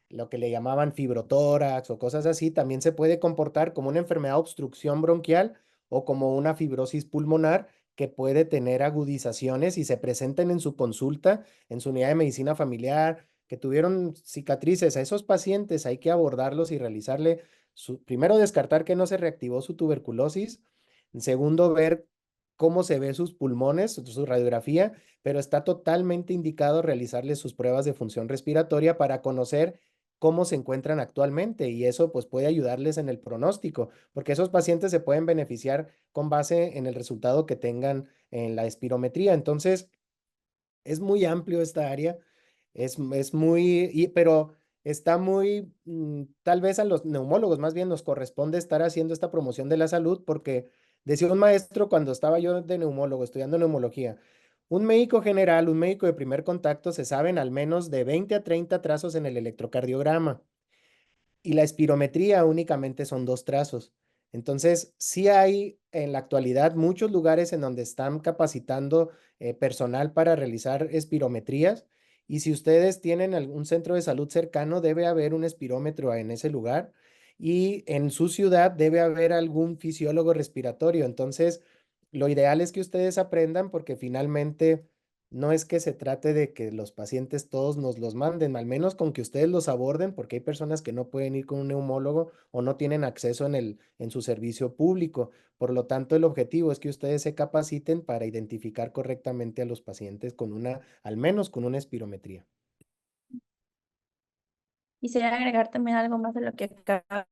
lo que le llamaban fibrotórax o cosas así, también se puede comportar como una enfermedad de obstrucción bronquial o como una fibrosis pulmonar que puede tener agudizaciones y se presenten en su consulta, en su unidad de medicina familiar, que tuvieron cicatrices. A esos pacientes hay que abordarlos y realizarle primero descartar que no se reactivó su tuberculosis, segundo ver cómo se ve sus pulmones, su radiografía, pero está totalmente indicado realizarles sus pruebas de función respiratoria para conocer cómo se encuentran actualmente y eso pues puede ayudarles en el pronóstico, porque esos pacientes se pueden beneficiar con base en el resultado que tengan en la espirometría. Entonces, es muy amplio esta área, es muy, pero está muy, tal vez a los neumólogos más bien nos corresponde estar haciendo esta promoción de la salud porque decía un maestro cuando estaba yo de neumólogo, estudiando neumología, un médico general, un médico de primer contacto se saben al menos de 20 a 30 trazos en el electrocardiograma y la espirometría únicamente son 2 trazos. Entonces, sí hay en la actualidad muchos lugares en donde están capacitando personal para realizar espirometrías. Y si ustedes tienen algún centro de salud cercano, debe haber un espirómetro en ese lugar. Y en su ciudad debe haber algún fisiólogo respiratorio. Entonces, lo ideal es que ustedes aprendan porque finalmente no es que se trate de que los pacientes todos nos los manden, al menos con que ustedes los aborden, porque hay personas que no pueden ir con un neumólogo o no tienen acceso en su servicio público. Por lo tanto, el objetivo es que ustedes se capaciten para identificar correctamente a los pacientes con al menos con una espirometría.
Quisiera agregar también algo más de lo que acaba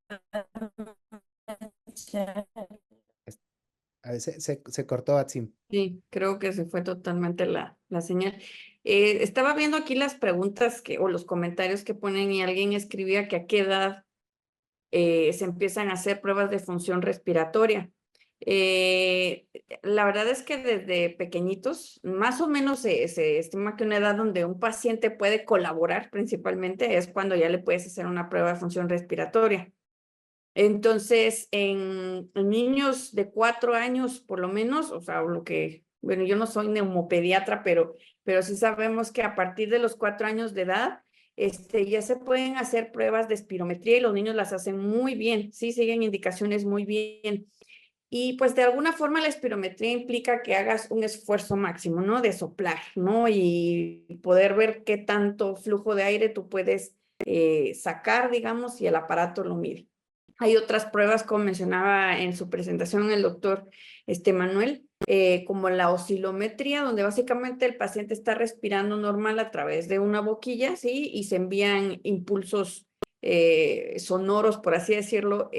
de mencionar.
A veces se cortó, Atsim.
Sí, creo que se fue totalmente la señal. Estaba viendo aquí las preguntas o los comentarios que ponen y alguien escribía que a qué edad se empiezan a hacer pruebas de función respiratoria. La verdad es que desde pequeñitos, más o menos se estima que una edad donde un paciente puede colaborar principalmente es cuando ya le puedes hacer una prueba de función respiratoria. Entonces, en niños de 4 años, por lo menos, o sea, bueno, yo no soy neumopediatra, pero sí sabemos que a partir de los 4 años de edad, ya se pueden hacer pruebas de espirometría y los niños las hacen muy bien, sí, siguen indicaciones muy bien. Y pues de alguna forma la espirometría implica que hagas un esfuerzo máximo, ¿no? De soplar, ¿no? Y poder ver qué tanto flujo de aire tú puedes sacar, digamos, y el aparato lo mide. Hay otras pruebas, como mencionaba en su presentación el doctor Manuel, como la oscilometría, donde básicamente el paciente está respirando normal a través de una boquilla, ¿sí? Y se envían impulsos sonoros, por así decirlo,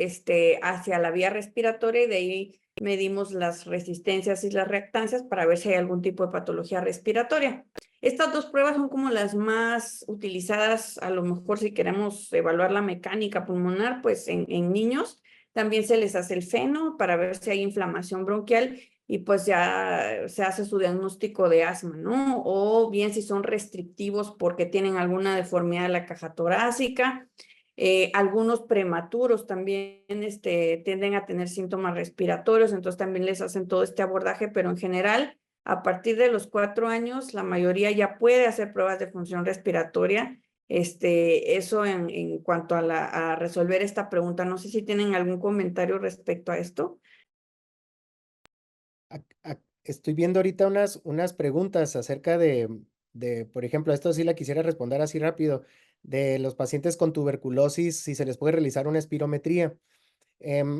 hacia la vía respiratoria y de ahí medimos las resistencias y las reactancias para ver si hay algún tipo de patología respiratoria. Estas dos pruebas son como las más utilizadas, a lo mejor si queremos evaluar la mecánica pulmonar, pues en niños. También se les hace el feno para ver si hay inflamación bronquial y pues ya se hace su diagnóstico de asma, ¿no? O bien si son restrictivos porque tienen alguna deformidad de la caja torácica. Algunos prematuros también tienden a tener síntomas respiratorios, entonces también les hacen todo este abordaje, pero en general a partir de los 4 años, la mayoría ya puede hacer pruebas de función respiratoria. Eso en cuanto a resolver esta pregunta. No sé si tienen algún comentario respecto a esto.
Estoy viendo ahorita unas preguntas acerca por ejemplo, esto sí la quisiera responder así rápido, de los pacientes con tuberculosis, si se les puede realizar una espirometría.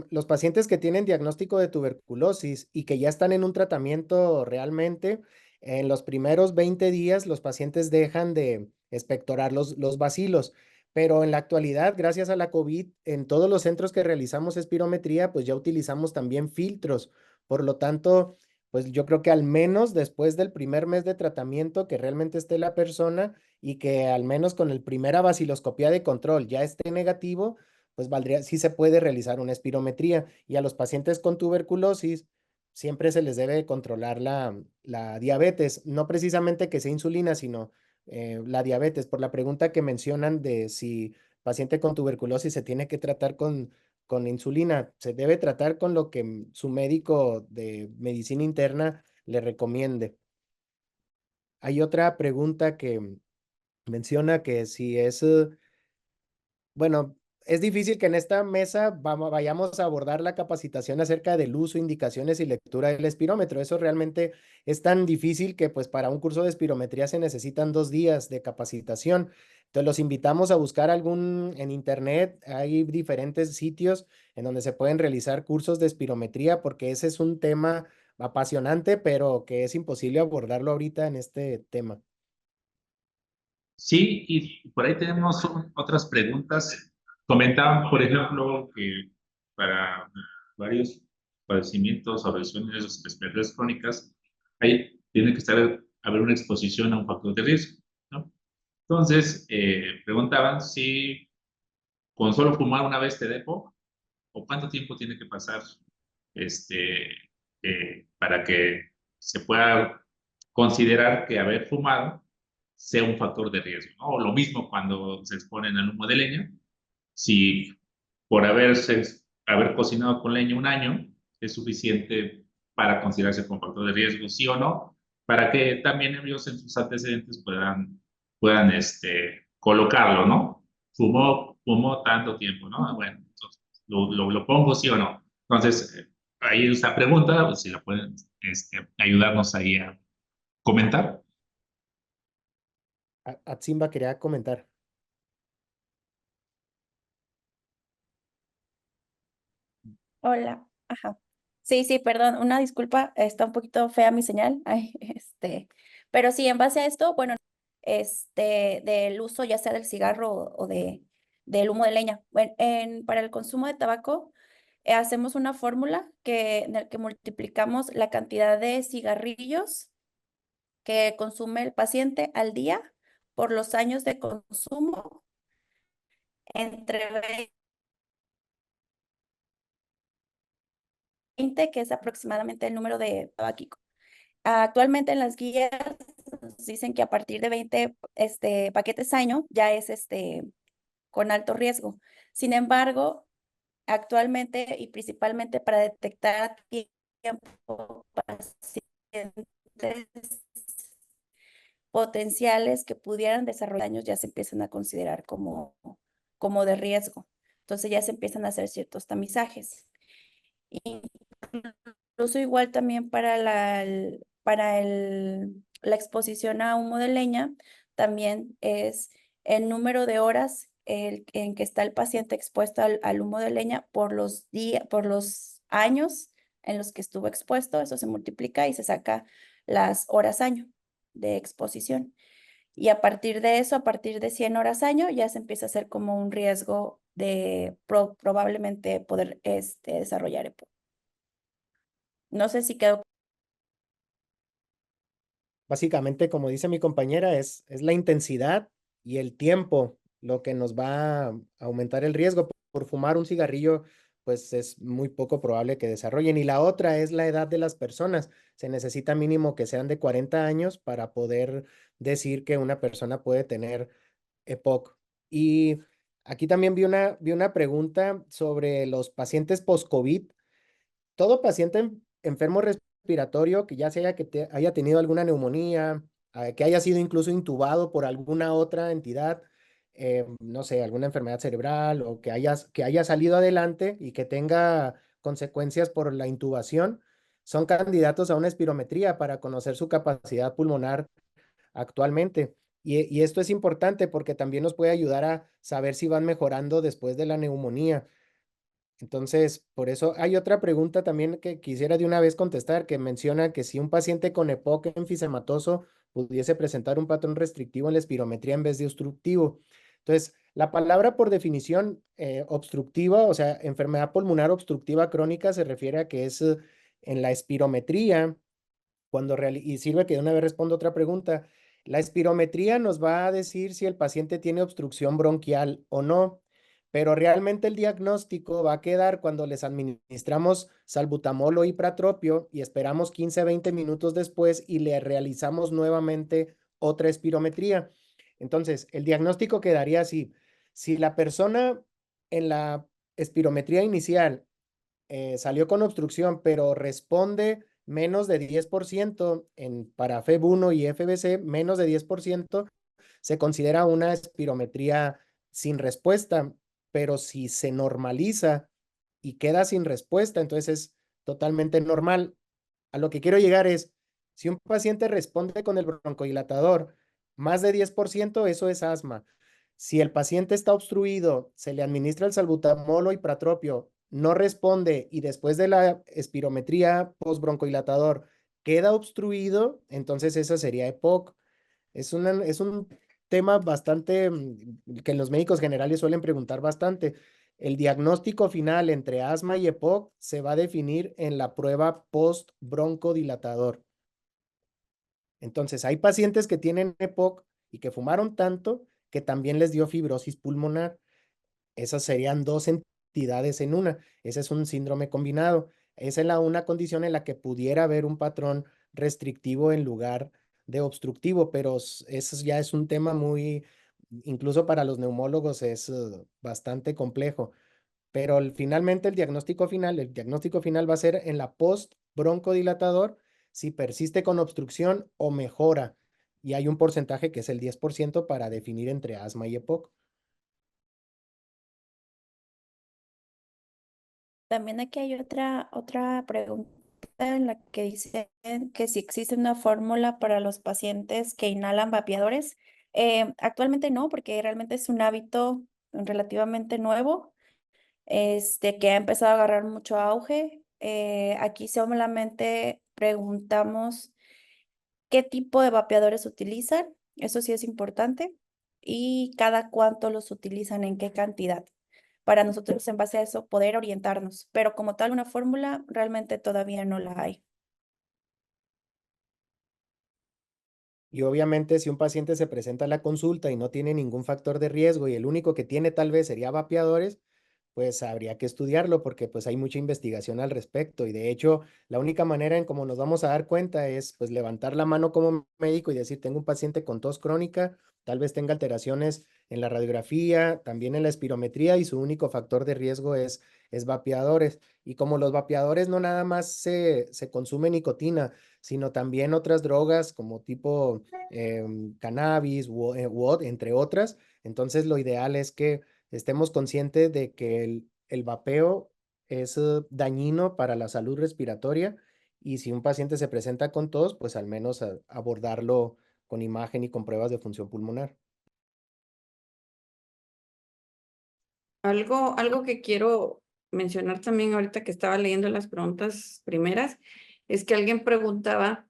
Los pacientes que tienen diagnóstico de tuberculosis y que ya están en un tratamiento realmente, en los primeros 20 días los pacientes dejan de expectorar los bacilos, pero en la actualidad, gracias a la COVID, en todos los centros que realizamos espirometría, pues ya utilizamos también filtros. Por lo tanto, pues yo creo que al menos después del primer mes de tratamiento que realmente esté la persona y que al menos con el primera baciloscopía de control ya esté negativo, pues sí se puede realizar una espirometría. Y a los pacientes con tuberculosis siempre se les debe controlar la diabetes, no precisamente que sea insulina, sino la diabetes, por la pregunta que mencionan de si paciente con tuberculosis se tiene que tratar con insulina, se debe tratar con lo que su médico de medicina interna le recomiende. Hay otra pregunta que menciona que si es, bueno, es difícil que en esta mesa vayamos a abordar la capacitación acerca del uso, indicaciones y lectura del espirómetro. Eso realmente es tan difícil que pues para un curso de espirometría se necesitan 2 días de capacitación. Entonces los invitamos a buscar en internet. Hay diferentes sitios en donde se pueden realizar cursos de espirometría porque ese es un tema apasionante, pero que es imposible abordarlo ahorita en este tema.
Sí, y por ahí tenemos otras preguntas. Comentaban, por ejemplo, que para varios padecimientos o lesiones respiratorias crónicas, tiene que haber una exposición a un factor de riesgo, ¿no? Entonces, preguntaban si con solo fumar una vez te da EPOC o cuánto tiempo tiene que pasar para que se pueda considerar que haber fumado sea un factor de riesgo, ¿no? O lo mismo cuando se exponen al humo de leña, si por haberse haber cocinado con leña un año es suficiente para considerarse como factor de riesgo, sí o no, para que también ellos en sus antecedentes puedan colocarlo, ¿no? Fumó tanto tiempo, ¿no? Bueno, entonces, lo pongo sí o no. Entonces, ahí esta pregunta, pues, si la pueden ayudarnos ahí a comentar.
Atzimba quería comentar.
Hola, ajá. Sí, sí, perdón, una disculpa, está un poquito fea mi señal. Ay, pero sí, en base a esto, bueno, del uso ya sea del cigarro o del humo de leña. Bueno, para el consumo de tabaco, hacemos una fórmula en la que multiplicamos la cantidad de cigarrillos que consume el paciente al día por los años de consumo entre 20, que es aproximadamente el número de tabaquico. Actualmente en las guías nos dicen que a partir de 20 paquetes año ya es con alto riesgo. Sin embargo, actualmente y principalmente para detectar a tiempo pacientes potenciales que pudieran desarrollar daños ya se empiezan a considerar como de riesgo. Entonces ya se empiezan a hacer ciertos tamizajes. Incluso igual también la exposición a humo de leña, también es el número de horas en que está el paciente expuesto al humo de leña por los años en los que estuvo expuesto, eso se multiplica y se saca las horas año de exposición. Y a partir de eso, a partir de 100 horas año, ya se empieza a hacer como un riesgo de probablemente poder desarrollar EPO. No sé si quedó.
Básicamente, como dice mi compañera, es la intensidad y el tiempo lo que nos va a aumentar el riesgo. Por fumar un cigarrillo, pues es muy poco probable que desarrollen. Y la otra es la edad de las personas. Se necesita mínimo que sean de 40 años para poder decir que una persona puede tener EPOC. Y aquí también vi una pregunta sobre los pacientes post-COVID. Todo paciente enfermo respiratorio que ya sea haya tenido alguna neumonía, que haya sido incluso intubado por alguna otra entidad, no sé, alguna enfermedad cerebral o que haya salido adelante y que tenga consecuencias por la intubación, son candidatos a una espirometría para conocer su capacidad pulmonar actualmente. Y esto es importante porque también nos puede ayudar a saber si van mejorando después de la neumonía. Entonces, por eso hay otra pregunta también que quisiera de una vez contestar, que menciona que si un paciente con EPOC enfisematoso pudiese presentar un patrón restrictivo en la espirometría en vez de obstructivo. Entonces, la palabra por definición obstructiva, o sea, enfermedad pulmonar obstructiva crónica, se refiere a que es en la espirometría, y sirve que de una vez respondo otra pregunta. La espirometría nos va a decir si el paciente tiene obstrucción bronquial o no, pero realmente el diagnóstico va a quedar cuando les administramos salbutamol o ipratropio y esperamos 15 a 20 minutos después y le realizamos nuevamente otra espirometría. Entonces, el diagnóstico quedaría así. Si la persona en la espirometría inicial salió con obstrucción, pero responde menos de 10% para FEB1 y FBC, menos de 10%, se considera una espirometría sin respuesta, pero si se normaliza y queda sin respuesta, entonces es totalmente normal. A lo que quiero llegar es, si un paciente responde con el broncodilatador más de 10%, eso es asma. Si el paciente está obstruido, se le administra el salbutamol o ipratropio, no responde y después de la espirometría postbroncodilatador queda obstruido, entonces esa sería EPOC. Es un tema bastante que los médicos generales suelen preguntar bastante. El diagnóstico final entre asma y EPOC se va a definir en la prueba postbroncodilatador. Entonces, hay pacientes que tienen EPOC y que fumaron tanto que también les dio fibrosis pulmonar. Esas serían dos entidades en una. Ese es un síndrome combinado. Esa es una condición en la que pudiera haber un patrón restrictivo en lugar de obstructivo, pero eso ya es un tema incluso para los neumólogos es bastante complejo. pero finalmente el diagnóstico final va a ser en la post-broncodilatador si persiste con obstrucción o mejora. Y hay un porcentaje que es el 10% para definir entre asma y EPOC.
También aquí hay otra pregunta en la que dice que si existe una fórmula para los pacientes que inhalan vapeadores. Actualmente no, porque realmente es un hábito relativamente nuevo, que ha empezado a agarrar mucho auge. Aquí solamente preguntamos qué tipo de vapeadores utilizan, eso sí es importante, y cada cuánto los utilizan, en qué cantidad, para nosotros en base a eso poder orientarnos, pero como tal una fórmula realmente todavía no la hay.
Y obviamente si un paciente se presenta a la consulta y no tiene ningún factor de riesgo y el único que tiene tal vez sería vapeadores, pues habría que estudiarlo porque pues hay mucha investigación al respecto y de hecho la única manera en cómo nos vamos a dar cuenta es pues levantar la mano como médico y decir tengo un paciente con tos crónica, tal vez tenga alteraciones en la radiografía, también en la espirometría y su único factor de riesgo es vapeadores. Y como los vapeadores no nada más se consume nicotina, sino también otras drogas como tipo cannabis, WOD, entre otras, entonces lo ideal es que estemos conscientes de que el vapeo es dañino para la salud respiratoria y si un paciente se presenta con tos, pues al menos abordarlo con imagen y con pruebas de función pulmonar.
Algo que quiero mencionar también ahorita que estaba leyendo las preguntas primeras, es que alguien preguntaba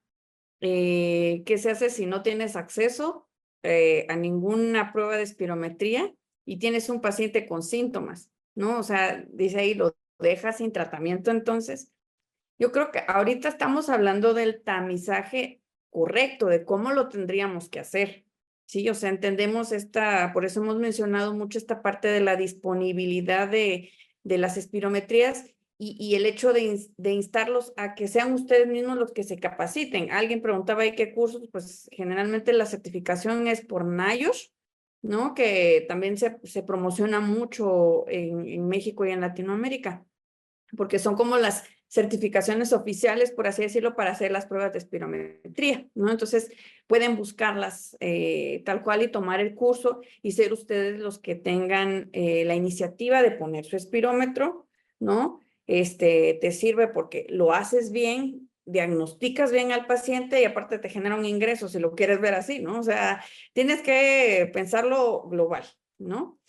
qué se hace si no tienes acceso a ninguna prueba de espirometría y tienes un paciente con síntomas, ¿no? O sea, dice ahí, lo dejas sin tratamiento. Entonces, yo creo que ahorita estamos hablando del tamizaje correcto, de cómo lo tendríamos que hacer. Sí, o sea, entendemos por eso hemos mencionado mucho esta parte de la disponibilidad de las espirometrías y el hecho de instarlos a que sean ustedes mismos los que se capaciten. Alguien preguntaba ahí qué cursos, pues generalmente la certificación es por NIOSH, ¿no? Que también se promociona mucho en México y en Latinoamérica, porque son como las certificaciones oficiales, por así decirlo, para hacer las pruebas de espirometría, ¿no? Entonces, pueden buscarlas tal cual y tomar el curso y ser ustedes los que tengan la iniciativa de poner su espirómetro, ¿no? Te sirve porque lo haces bien, diagnosticas bien al paciente y aparte te genera un ingreso, si lo quieres ver así, ¿no? O sea, tienes que pensarlo global, ¿no?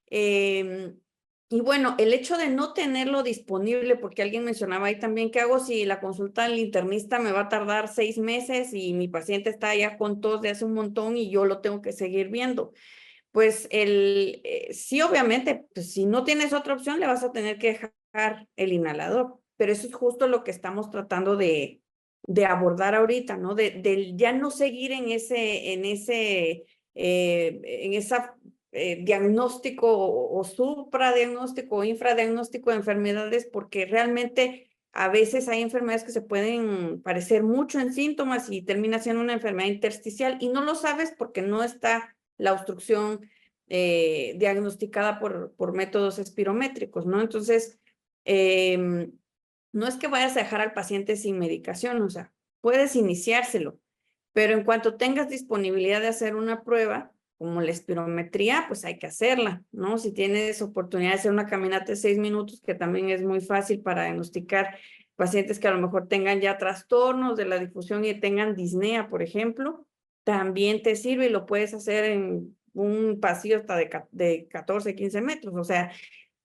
Y bueno, el hecho de no tenerlo disponible, porque alguien mencionaba ahí también, ¿qué hago si la consulta del internista me va a tardar 6 meses y mi paciente está ya con tos de hace un montón y yo lo tengo que seguir viendo? Pues sí, obviamente, pues si no tienes otra opción, le vas a tener que dejar el inhalador, pero eso es justo lo que estamos tratando de abordar ahorita, ¿no? De ya no seguir en esa diagnóstico o supradiagnóstico o infradiagnóstico de enfermedades, porque realmente a veces hay enfermedades que se pueden parecer mucho en síntomas y termina siendo una enfermedad intersticial y no lo sabes porque no está la obstrucción diagnosticada por métodos espirométricos, ¿no? Entonces, no es que vayas a dejar al paciente sin medicación, o sea, puedes iniciárselo, pero en cuanto tengas disponibilidad de hacer una prueba, como la espirometría, pues hay que hacerla, ¿no? Si tienes oportunidad de hacer una caminata de 6 minutos, que también es muy fácil para diagnosticar pacientes que a lo mejor tengan ya trastornos de la difusión y tengan disnea, por ejemplo, también te sirve y lo puedes hacer en un pasillo hasta de 14, 15 metros. O sea,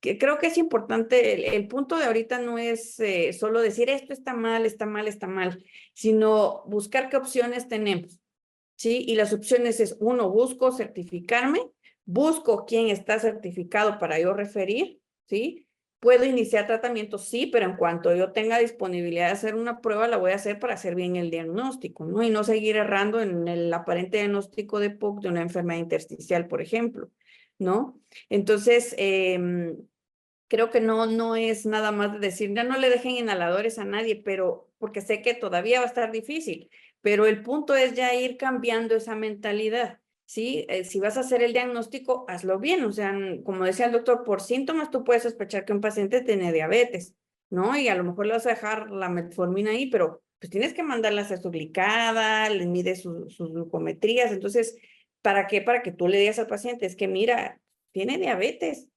que creo que es importante, el punto de ahorita no es solo decir esto está mal, está mal, está mal, sino buscar qué opciones tenemos, ¿sí? Y las opciones es, uno, busco certificarme, busco quién está certificado para yo referir, ¿sí? Puedo iniciar tratamiento, sí, pero en cuanto yo tenga disponibilidad de hacer una prueba, la voy a hacer para hacer bien el diagnóstico, ¿no? Y no seguir errando en el aparente diagnóstico de POC de una enfermedad intersticial, por ejemplo, ¿no? Entonces, creo que no es nada más de decir, ya no le dejen inhaladores a nadie, pero porque sé que todavía va a estar difícil, pero el punto es ya ir cambiando esa mentalidad ¿sí? Si vas a hacer el diagnóstico, hazlo bien. O sea, como decía el doctor, por síntomas tú puedes sospechar que un paciente tiene diabetes, ¿no? Y a lo mejor le vas a dejar la metformina ahí, pero pues tienes que mandarla a hacer su glicada, le mides sus glucometrías. Entonces, ¿para qué? Para que tú le digas al paciente, es que mira, tiene diabetes,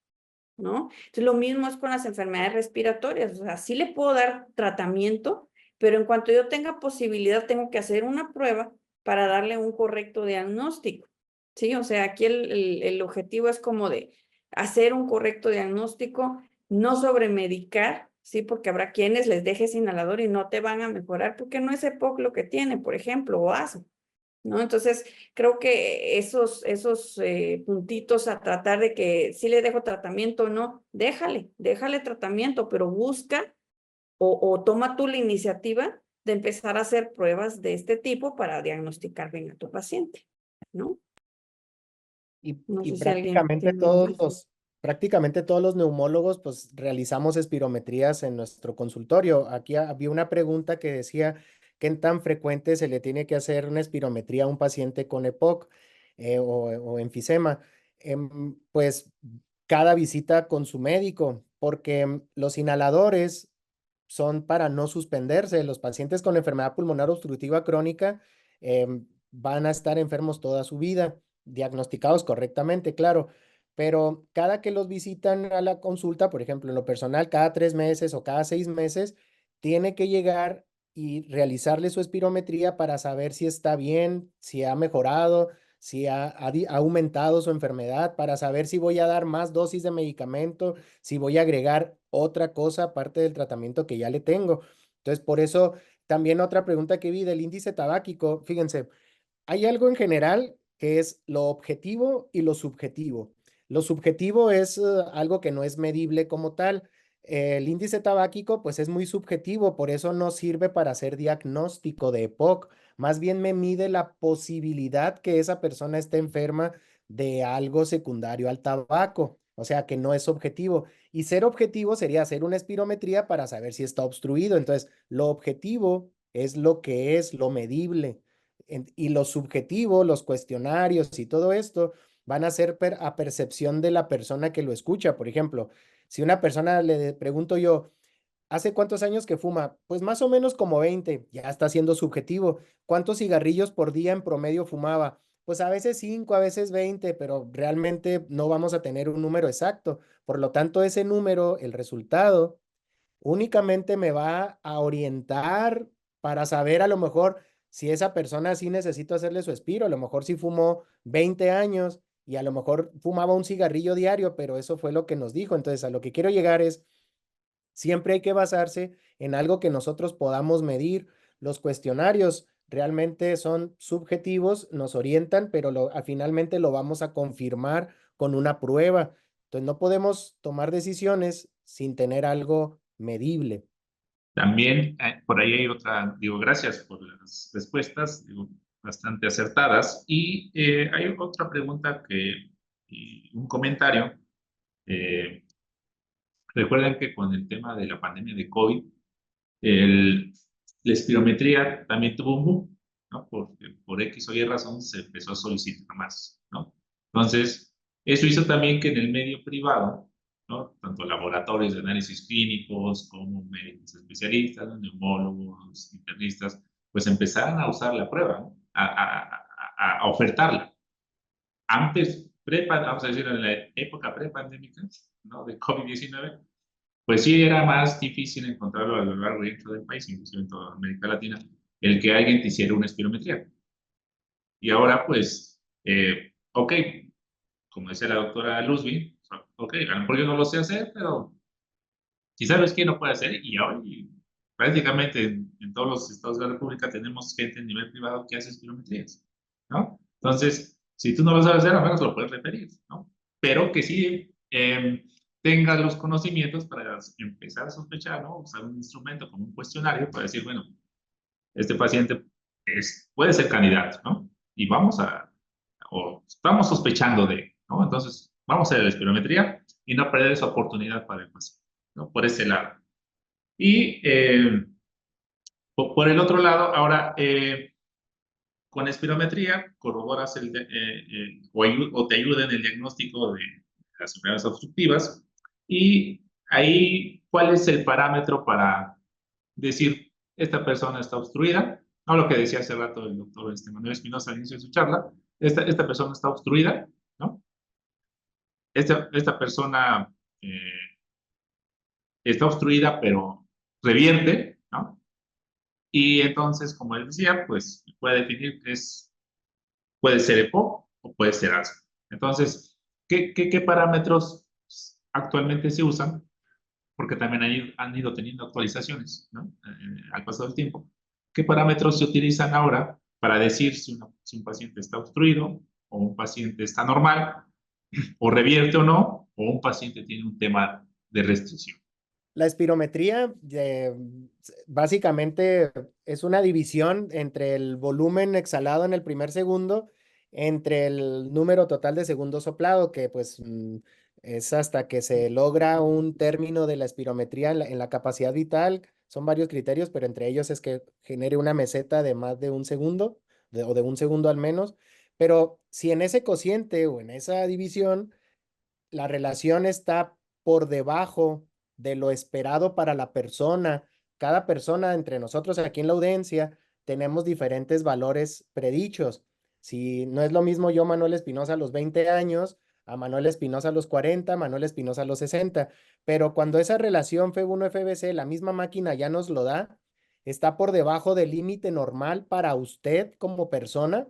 ¿no? Entonces, lo mismo es con las enfermedades respiratorias. O sea, sí le puedo dar tratamiento, pero en cuanto yo tenga posibilidad, tengo que hacer una prueba para darle un correcto diagnóstico. Sí, o sea, aquí el objetivo es como de hacer un correcto diagnóstico, no sobremedicar, sí, porque habrá quienes les dejes inhalador y no te van a mejorar porque no es EPOC lo que tiene, por ejemplo, o asma, ¿no? Entonces, creo que esos puntitos a tratar de que si le dejo tratamiento o no, déjale tratamiento, pero busca o toma tú la iniciativa de empezar a hacer pruebas de este tipo para diagnosticar bien a tu paciente, ¿no? No
Y
sé si alguien tiene más.
prácticamente todos los neumólogos pues realizamos espirometrías en nuestro consultorio. Aquí había una pregunta que decía qué tan frecuente se le tiene que hacer una espirometría a un paciente con EPOC o enfisema. Pues cada visita con su médico, porque los inhaladores son para no suspenderse. Los pacientes con enfermedad pulmonar obstructiva crónica van a estar enfermos toda su vida, diagnosticados correctamente, claro, pero cada que los visitan a la consulta, por ejemplo, en lo personal, cada 3 meses o cada 6 meses, tiene que llegar y realizarle su espirometría para saber si está bien, si ha mejorado, si ha aumentado su enfermedad, para saber si voy a dar más dosis de medicamento, si voy a agregar otra cosa aparte del tratamiento que ya le tengo. Entonces, por eso, también otra pregunta que vi del índice tabáquico, fíjense, hay algo en general que es lo objetivo y lo subjetivo. Lo subjetivo es algo que no es medible como tal. El índice tabáquico pues es muy subjetivo, por eso no sirve para hacer diagnóstico de EPOC. Más bien me mide la posibilidad que esa persona esté enferma de algo secundario al tabaco, o sea que no es objetivo. Y ser objetivo sería hacer una espirometría para saber si está obstruido. Entonces, lo objetivo es lo que es, lo medible. Y lo subjetivo, los cuestionarios y todo esto van a ser a percepción de la persona que lo escucha. Por ejemplo, si una persona le pregunto yo, ¿hace cuántos años que fuma? Pues más o menos como 20, ya está siendo subjetivo. ¿Cuántos cigarrillos por día en promedio fumaba? Pues a veces 5, a veces 20, pero realmente no vamos a tener un número exacto. Por lo tanto, ese número, el resultado, únicamente me va a orientar para saber a lo mejor si esa persona sí necesito hacerle su espiro, a lo mejor sí fumó 20 años y a lo mejor fumaba un cigarrillo diario, pero eso fue lo que nos dijo. Entonces, a lo que quiero llegar es, siempre hay que basarse en algo que nosotros podamos medir. Los cuestionarios realmente son subjetivos, nos orientan, pero finalmente lo vamos a confirmar con una prueba. Entonces, no podemos tomar decisiones sin tener algo medible.
También por ahí hay otra, digo, gracias por las respuestas, digo, bastante acertadas. Y hay otra pregunta y un comentario. Eh, Recuerden que con el tema de la pandemia de COVID, la espirometría también tuvo un boom, ¿no? Porque por X o Y razón se empezó a solicitar más, ¿no? Entonces, eso hizo también que en el medio privado, ¿no? Tanto laboratorios de análisis clínicos como médicos especialistas, ¿no? Neumólogos, internistas, pues empezaran a usar la prueba, ¿no? A ofertarla. Antes, vamos a decir, en la época prepandémica, ¿no? De COVID-19, pues sí era más difícil encontrarlo a lo largo y ancho del país, inclusive en toda América Latina, el que alguien te hiciera una espirometría. Y ahora, pues, ok, como decía la doctora Luzvi, ok, a lo mejor yo no lo sé hacer, pero si sabes quién lo puede hacer, y hoy prácticamente en todos los estados de la República tenemos gente en nivel privado que hace espirometrías, ¿no? Entonces, si tú no lo sabes hacer, al menos lo puedes referir, ¿no? Pero que sí tengas los conocimientos para empezar a sospechar, ¿no? Usar un instrumento como un cuestionario para decir, bueno, este paciente puede ser candidato, ¿no? Y o estamos sospechando ¿no? Entonces, vamos a hacer la espirometría y no perder esa oportunidad para el paciente, ¿no? Por ese lado. Y por el otro lado, ahora, con espirometría corroboras o te ayuda en el diagnóstico de las enfermedades obstructivas. Y ahí, ¿cuál es el parámetro para decir esta persona está obstruida? No, lo que decía hace rato el doctor Manuel Espinosa al inicio de su charla, esta persona está obstruida, ¿no? Esta persona está obstruida, pero revierte, ¿no? Y entonces, como él decía, pues puede definir que puede ser EPOC o puede ser asma. Entonces, ¿qué parámetros actualmente se usan? Porque también han ido teniendo actualizaciones, ¿no? Al pasado del tiempo. ¿Qué parámetros se utilizan ahora para decir si un paciente está obstruido o un paciente está normal o revierte o no, o un paciente tiene un tema de restricción?
La espirometría básicamente es una división entre el volumen exhalado en el primer segundo, entre el número total de segundos soplado, que pues es hasta que se logra un término de la espirometría en la capacidad vital. Son varios criterios, pero entre ellos es que genere una meseta de más de un segundo, o de un segundo al menos. Pero si en ese cociente o en esa división la relación está por debajo de lo esperado para la persona, cada persona entre nosotros aquí en la audiencia tenemos diferentes valores predichos. Si no es lo mismo yo, Manuel Espinosa, a los 20 años, a Manuel Espinosa a los 40, Manuel Espinosa a los 60, pero cuando esa relación F1-FBC, la misma máquina ya nos lo da, está por debajo del límite normal para usted como persona,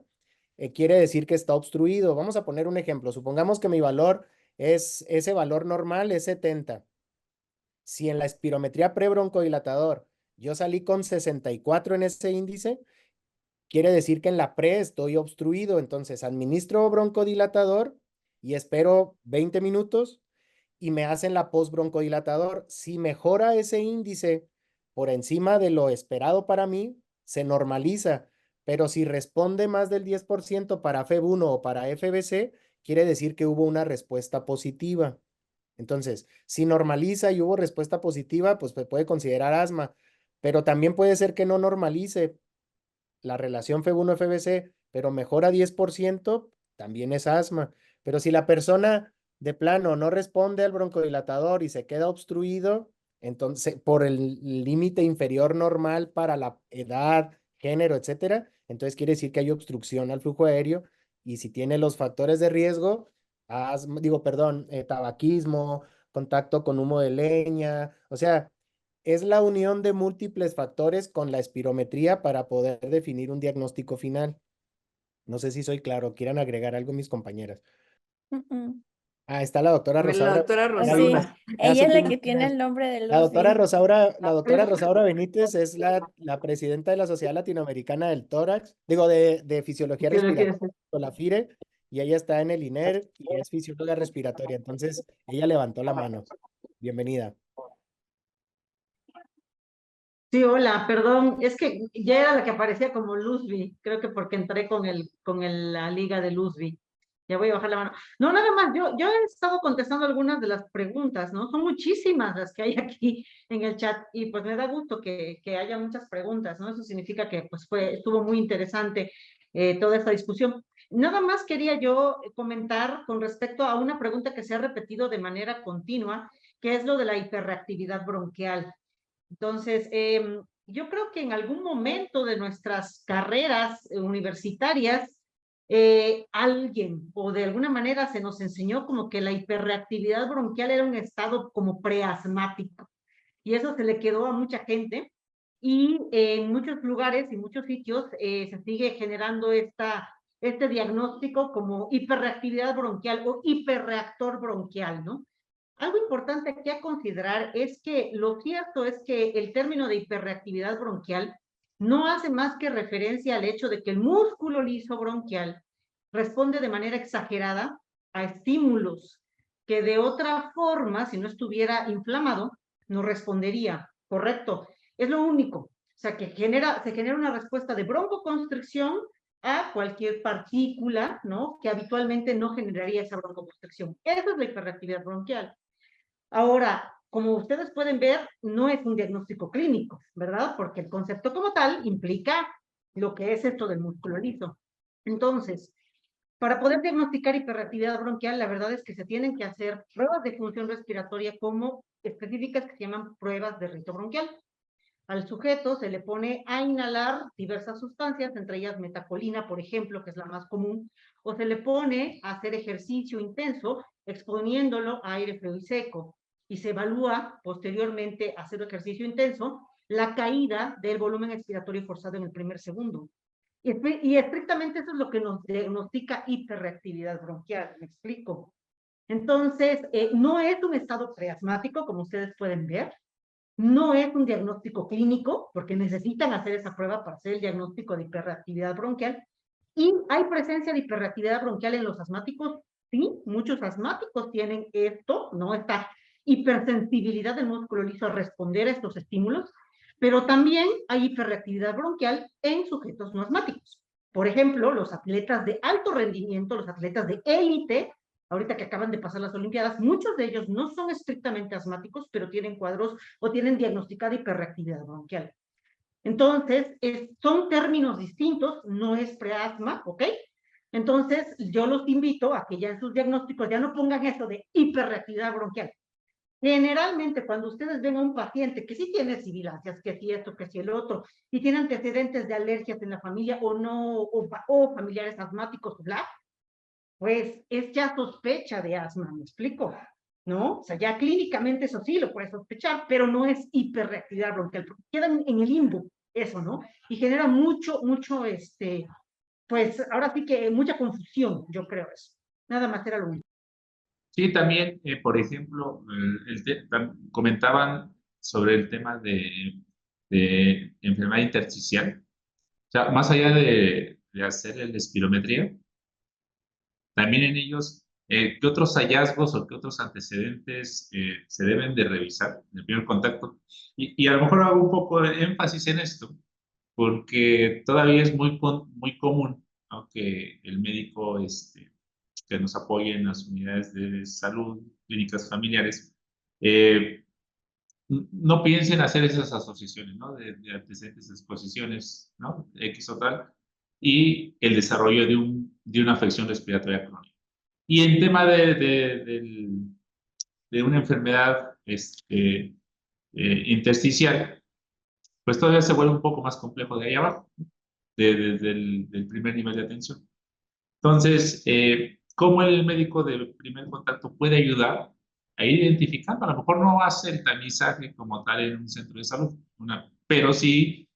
quiere decir que está obstruido. Vamos a poner un ejemplo. Supongamos que mi valor ese valor normal es 70. Si en la espirometría prebroncodilatador yo salí con 64 en ese índice, quiere decir que en la pre estoy obstruido. Entonces administro broncodilatador y espero 20 minutos y me hacen la post-broncodilatador. Si mejora ese índice por encima de lo esperado para mí, se normaliza. Pero si responde más del 10% para FEB1 o para FBC, quiere decir que hubo una respuesta positiva. Entonces, si normaliza y hubo respuesta positiva, pues se puede considerar asma. Pero también puede ser que no normalice la relación FEB1-FBC, pero mejora 10%, también es asma. Pero si la persona de plano no responde al broncodilatador y se queda obstruido, entonces por el límite inferior normal para la edad, género, etcétera, entonces quiere decir que hay obstrucción al flujo aéreo. Y si tiene los factores de riesgo, tabaquismo, contacto con humo de leña, o sea, es la unión de múltiples factores con la espirometría para poder definir un diagnóstico final. No sé si soy claro. ¿Quieran agregar algo mis compañeras? Está la doctora
La
Rosaura.
doctora
Sí,
Rosaura.
ella es la que tiene el nombre de
La doctora
Lucy.
Rosaura Benítez es la presidenta de la Sociedad Latinoamericana del Tórax, de Fisiología Respiratoria, la FIRE, y ella está en el INER y es fisióloga respiratoria. Entonces, ella levantó la mano. Bienvenida.
Sí, hola, perdón, es que ya era la que aparecía como Luzby, creo que porque entré con la liga de Luzby. Ya voy a bajar la mano. No, nada más, yo he estado contestando algunas de las preguntas, ¿no? Son muchísimas las que hay aquí en el chat y pues me da gusto que haya muchas preguntas, ¿no? Eso significa que pues estuvo muy interesante toda esta discusión. Nada más quería yo comentar con respecto a una pregunta que se ha repetido de manera continua, que es lo de la hiperreactividad bronquial. Entonces, yo creo que en algún momento de nuestras carreras universitarias, alguien o de alguna manera se nos enseñó como que la hiperreactividad bronquial era un estado como preasmático. Y eso se le quedó a mucha gente. Y en muchos lugares y muchos sitios se sigue generando este diagnóstico como hiperreactividad bronquial o hiperreactor bronquial, ¿no? Algo importante aquí a considerar es que lo cierto es que el término de hiperreactividad bronquial no hace más que referencia al hecho de que el músculo liso bronquial responde de manera exagerada a estímulos que de otra forma, si no estuviera inflamado, no respondería, ¿correcto? Es lo único. O sea, que se genera una respuesta de broncoconstricción a cualquier partícula, ¿no? Que habitualmente no generaría esa broncoconstricción. Esa es la hiperreactividad bronquial. Ahora, como ustedes pueden ver, no es un diagnóstico clínico, ¿verdad? Porque el concepto como tal implica lo que es esto del músculo liso. Entonces, para poder diagnosticar hiperreactividad bronquial, la verdad es que se tienen que hacer pruebas de función respiratoria como específicas que se llaman pruebas de rito bronquial. Al sujeto se le pone a inhalar diversas sustancias, entre ellas metacolina, por ejemplo, que es la más común, o se le pone a hacer ejercicio intenso, exponiéndolo a aire frío y seco, y se evalúa posteriormente a hacer ejercicio intenso la caída del volumen expiratorio forzado en el primer segundo. Y estrictamente eso es lo que nos diagnostica hiperreactividad bronquial, me explico. Entonces, no es un estado preasmático, como ustedes pueden ver, no es un diagnóstico clínico, porque necesitan hacer esa prueba para hacer el diagnóstico de hiperreactividad bronquial, y hay presencia de hiperreactividad bronquial en los asmáticos, sí, muchos asmáticos tienen esto, ¿no? Esta hipersensibilidad del músculo liso a responder a estos estímulos, pero también hay hiperreactividad bronquial en sujetos no asmáticos. Por ejemplo, los atletas de alto rendimiento, los atletas de élite, ahorita que acaban de pasar las Olimpiadas, muchos de ellos no son estrictamente asmáticos, pero tienen cuadros o tienen diagnosticada hiperreactividad bronquial. Entonces, son términos distintos, no es preasma, ¿ok? Entonces, yo los invito a que ya en sus diagnósticos ya no pongan eso de hiperreactividad bronquial. Generalmente, cuando ustedes ven a un paciente que sí tiene sibilancias, que sí esto, que sí el otro, y tiene antecedentes de alergias en la familia o no, o familiares asmáticos, bla, pues es ya sospecha de asma, ¿me explico? ¿No? O sea, ya clínicamente eso sí lo puedes sospechar, pero no es hiperreactividad bronquial, porque quedan en el limbo eso, ¿no? Y genera mucho, pues ahora sí que mucha confusión, yo creo eso. Nada más era lo único.
Sí, también, por ejemplo, comentaban sobre el tema de enfermedad intersticial. O sea, más allá de hacer la espirometría, también en ellos, ¿qué otros hallazgos o qué otros antecedentes se deben de revisar en el primer contacto? Y a lo mejor hago un poco de énfasis en esto, porque todavía es muy común, ¿no?, que el médico que nos apoye en las unidades de salud, clínicas familiares, no piensen hacer esas asociaciones, ¿no?, de antecedentes, exposiciones, ¿no?, X o tal, y el desarrollo de una afección respiratoria crónica. Y en tema de una enfermedad intersticial, pues todavía se vuelve un poco más complejo de ahí abajo, del primer nivel de atención. Entonces, ¿cómo el médico de primer contacto puede ayudar a ir identificando? A lo mejor no hace el tamizaje como tal en un centro de salud, pero sí,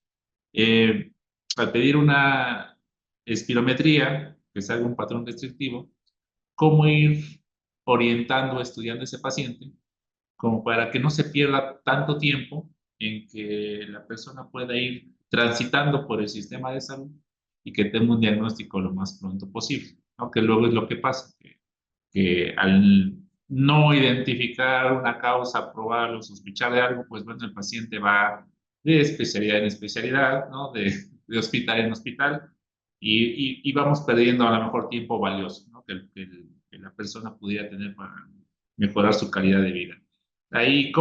al pedir una espirometría, que salga un patrón restrictivo, cómo ir orientando, estudiando a ese paciente, como para que no se pierda tanto tiempo en que la persona pueda ir transitando por el sistema de salud y que tenga un diagnóstico lo más pronto posible, ¿no? Que luego es lo que pasa, que al no identificar una causa probable o sospechar de algo, pues bueno, el paciente va de especialidad en especialidad, ¿no?, de hospital en hospital, y vamos perdiendo a lo mejor tiempo valioso, ¿no?, que la persona pudiera tener para mejorar su calidad de vida. Ahí,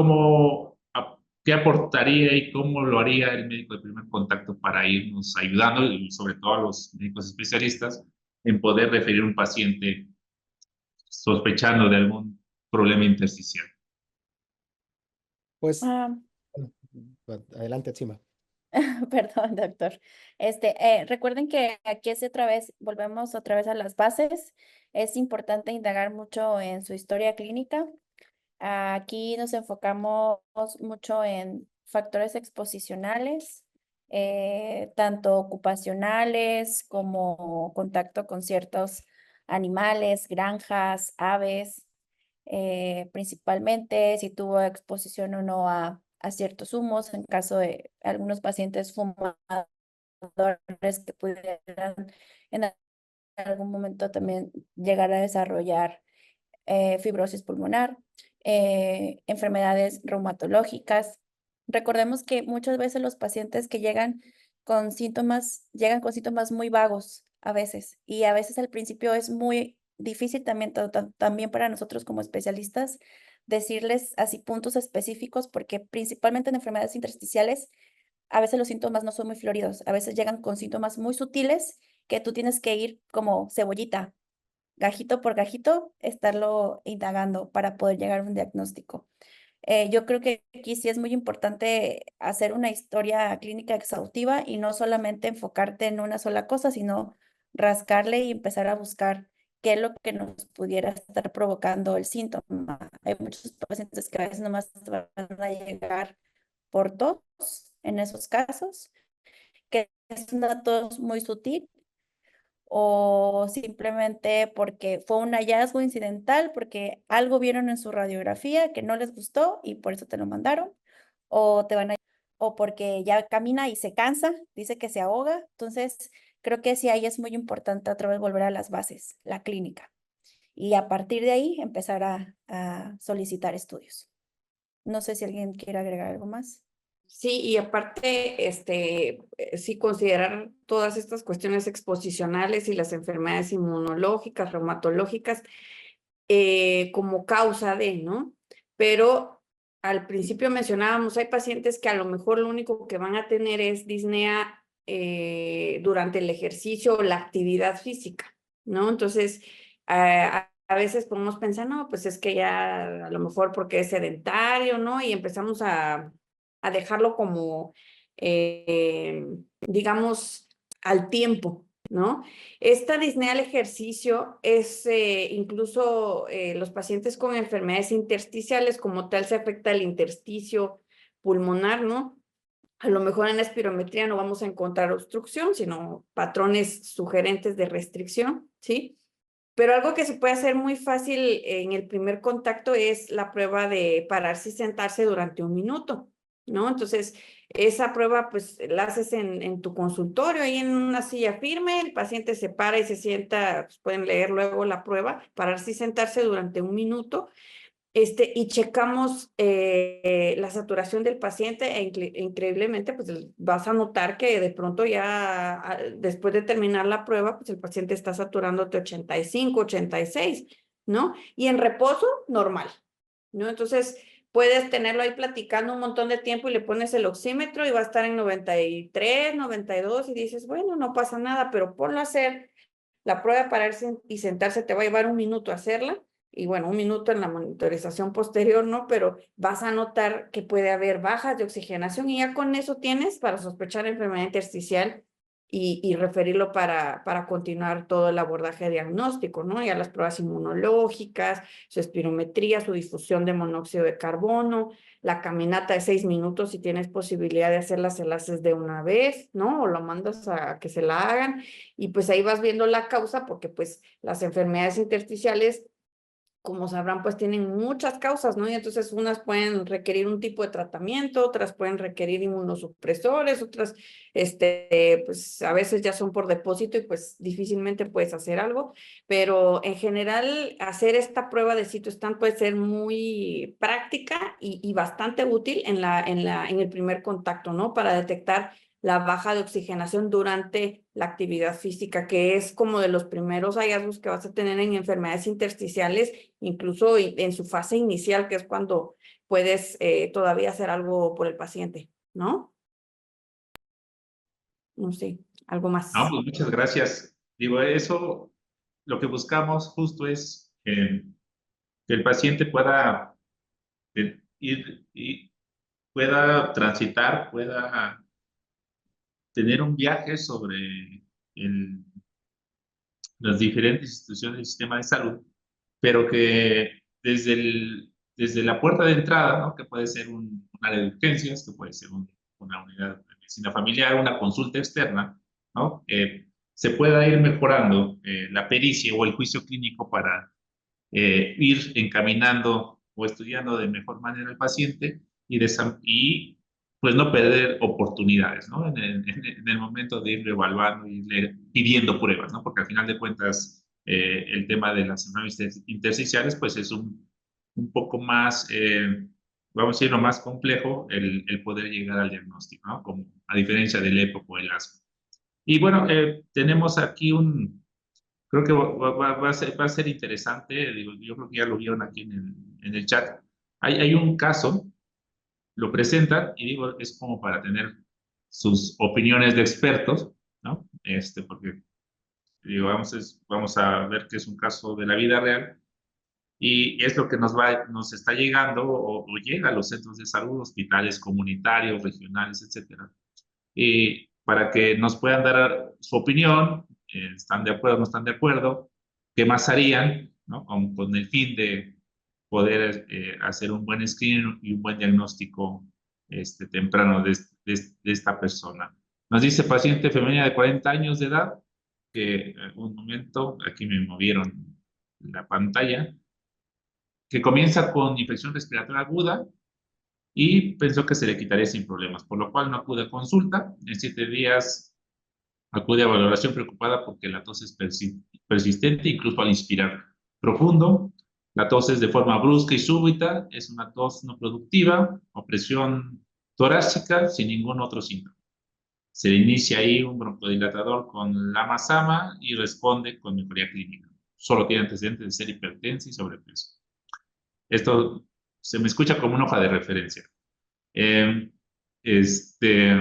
¿qué aportaría y cómo lo haría el médico de primer contacto para irnos ayudando, y sobre todo a los médicos especialistas, en poder referir a un paciente sospechando de algún problema intersticial?
Pues,
Ah,
adelante, Tsima.
perdón, doctor. Recuerden que aquí es otra vez, volvemos otra vez a las bases. Es importante indagar mucho en su historia clínica. Aquí nos enfocamos mucho en factores exposicionales, tanto ocupacionales como contacto con ciertos animales, granjas, aves, principalmente si tuvo exposición o no a ciertos humos, en caso de algunos pacientes fumadores que pudieran en algún momento también llegar a desarrollar fibrosis pulmonar, enfermedades reumatológicas. Recordemos que muchas veces los pacientes que llegan con síntomas muy vagos a veces, y a veces al principio es muy difícil también para nosotros como especialistas decirles así puntos específicos, porque principalmente en enfermedades intersticiales a veces los síntomas no son muy floridos, a veces llegan con síntomas muy sutiles que tú tienes que ir como cebollita, gajito por gajito, estarlo indagando para poder llegar a un diagnóstico. Yo creo que aquí sí es muy importante hacer una historia clínica exhaustiva y no solamente enfocarte en una sola cosa, sino rascarle y empezar a buscar qué es lo que nos pudiera estar provocando el síntoma. Hay muchos pacientes que a veces nomás van a llegar por tos en esos casos, que es una tos muy sutil o simplemente porque fue un hallazgo incidental, porque algo vieron en su radiografía que no les gustó y por eso te lo mandaron, o te van a, o porque ya camina y se cansa, dice que se ahoga. Entonces, creo que sí ahí es muy importante otra vez volver a las bases, la clínica, y a partir de ahí empezar a solicitar estudios. No sé si alguien quiere agregar algo más.
Sí, y aparte, sí considerar todas estas cuestiones exposicionales y las enfermedades inmunológicas, reumatológicas, como causa de, ¿no? Pero al principio mencionábamos, hay pacientes que a lo mejor lo único que van a tener es disnea durante el ejercicio o la actividad física, ¿no? Entonces, a veces podemos pensar, no, pues es que ya a lo mejor porque es sedentario, ¿no? Y empezamos a dejarlo como, digamos, al tiempo, ¿no? Esta disnea al ejercicio es incluso los pacientes con enfermedades intersticiales, como tal se afecta el intersticio pulmonar, ¿no? A lo mejor en la espirometría no vamos a encontrar obstrucción, sino patrones sugerentes de restricción, ¿sí? Pero algo que se puede hacer muy fácil en el primer contacto es la prueba de pararse y sentarse durante 1 minuto, ¿no? Entonces, esa prueba pues la haces en tu consultorio, ahí en una silla firme, el paciente se para y se sienta, pues, pueden leer luego la prueba, pararse y sentarse durante 1 minuto. Y checamos la saturación del paciente e increíblemente pues vas a notar que de pronto ya después de terminar la prueba pues el paciente está saturándote 85, 86, ¿no? Y en reposo normal, ¿no? Entonces puedes tenerlo ahí platicando un montón de tiempo y le pones el oxímetro y va a estar en 93, 92 y dices, bueno, no pasa nada, pero ponlo a hacer la prueba de pararse y sentarse te va a llevar 1 minuto a hacerla. Y bueno, 1 minuto en la monitorización posterior, ¿no? Pero vas a notar que puede haber bajas de oxigenación y ya con eso tienes para sospechar enfermedad intersticial y referirlo para continuar todo el abordaje diagnóstico, ¿no? Ya las pruebas inmunológicas, su espirometría, su difusión de monóxido de carbono, la caminata de 6 minutos, si tienes posibilidad de hacerlas, se las haces de una vez, ¿no? O lo mandas a que se la hagan y pues ahí vas viendo la causa porque pues las enfermedades intersticiales, como sabrán, pues tienen muchas causas, ¿no? Y entonces unas pueden requerir un tipo de tratamiento, otras pueden requerir inmunosupresores, otras, pues a veces ya son por depósito y pues difícilmente puedes hacer algo, pero en general hacer esta prueba de citostán puede ser muy práctica y bastante útil en el primer contacto, ¿no? Para detectar la baja de oxigenación durante la actividad física, que es como de los primeros hallazgos que vas a tener en enfermedades intersticiales, incluso en su fase inicial, que es cuando puedes todavía hacer algo por el paciente, ¿no? No sé, algo más.
No, pues muchas gracias. Digo, eso, lo que buscamos justo es que el paciente pueda ir y pueda transitar, pueda tener un viaje sobre las diferentes instituciones del sistema de salud, pero que desde la puerta de entrada, ¿no? Que puede ser un área de urgencias, que puede ser una unidad de medicina familiar, una consulta externa, ¿no? Se pueda ir mejorando la pericia o el juicio clínico para ir encaminando o estudiando de mejor manera al paciente y pues no perder oportunidades, ¿no? En el momento de irlo evaluando y irle pidiendo pruebas, ¿no? Porque al final de cuentas el tema de las enfermedades intersticiales pues es un poco más, vamos a decirlo, más complejo el poder llegar al diagnóstico, ¿no? Como, a diferencia del EPOC o el asma. Y bueno, tenemos aquí creo que va a ser interesante, digo, yo creo que ya lo vieron aquí en el chat. Hay un caso, lo presentan y digo, es como para tener sus opiniones de expertos, ¿no? Porque digo, vamos a ver que es un caso de la vida real y es lo que nos está llegando o llega a los centros de salud, hospitales comunitarios, regionales, etcétera, y para que nos puedan dar su opinión, están de acuerdo, no están de acuerdo, qué más harían, ¿no? Con el fin de poder hacer un buen screening y un buen diagnóstico temprano de esta persona. Nos dice paciente femenina de 40 años de edad, que en un momento, aquí me movieron la pantalla, que comienza con infección respiratoria aguda y pensó que se le quitaría sin problemas, por lo cual no acude a consulta. En 7 días acude a valoración preocupada porque la tos es persistente, incluso al inspirar profundo. La tos es de forma brusca y súbita, es una tos no productiva, opresión torácica sin ningún otro síntoma. Se le inicia ahí un broncodilatador con lama-sama y responde con mejoría clínica. Solo tiene antecedentes de ser hipertensa y sobrepeso. Esto se me escucha como una hoja de referencia. Eh, este,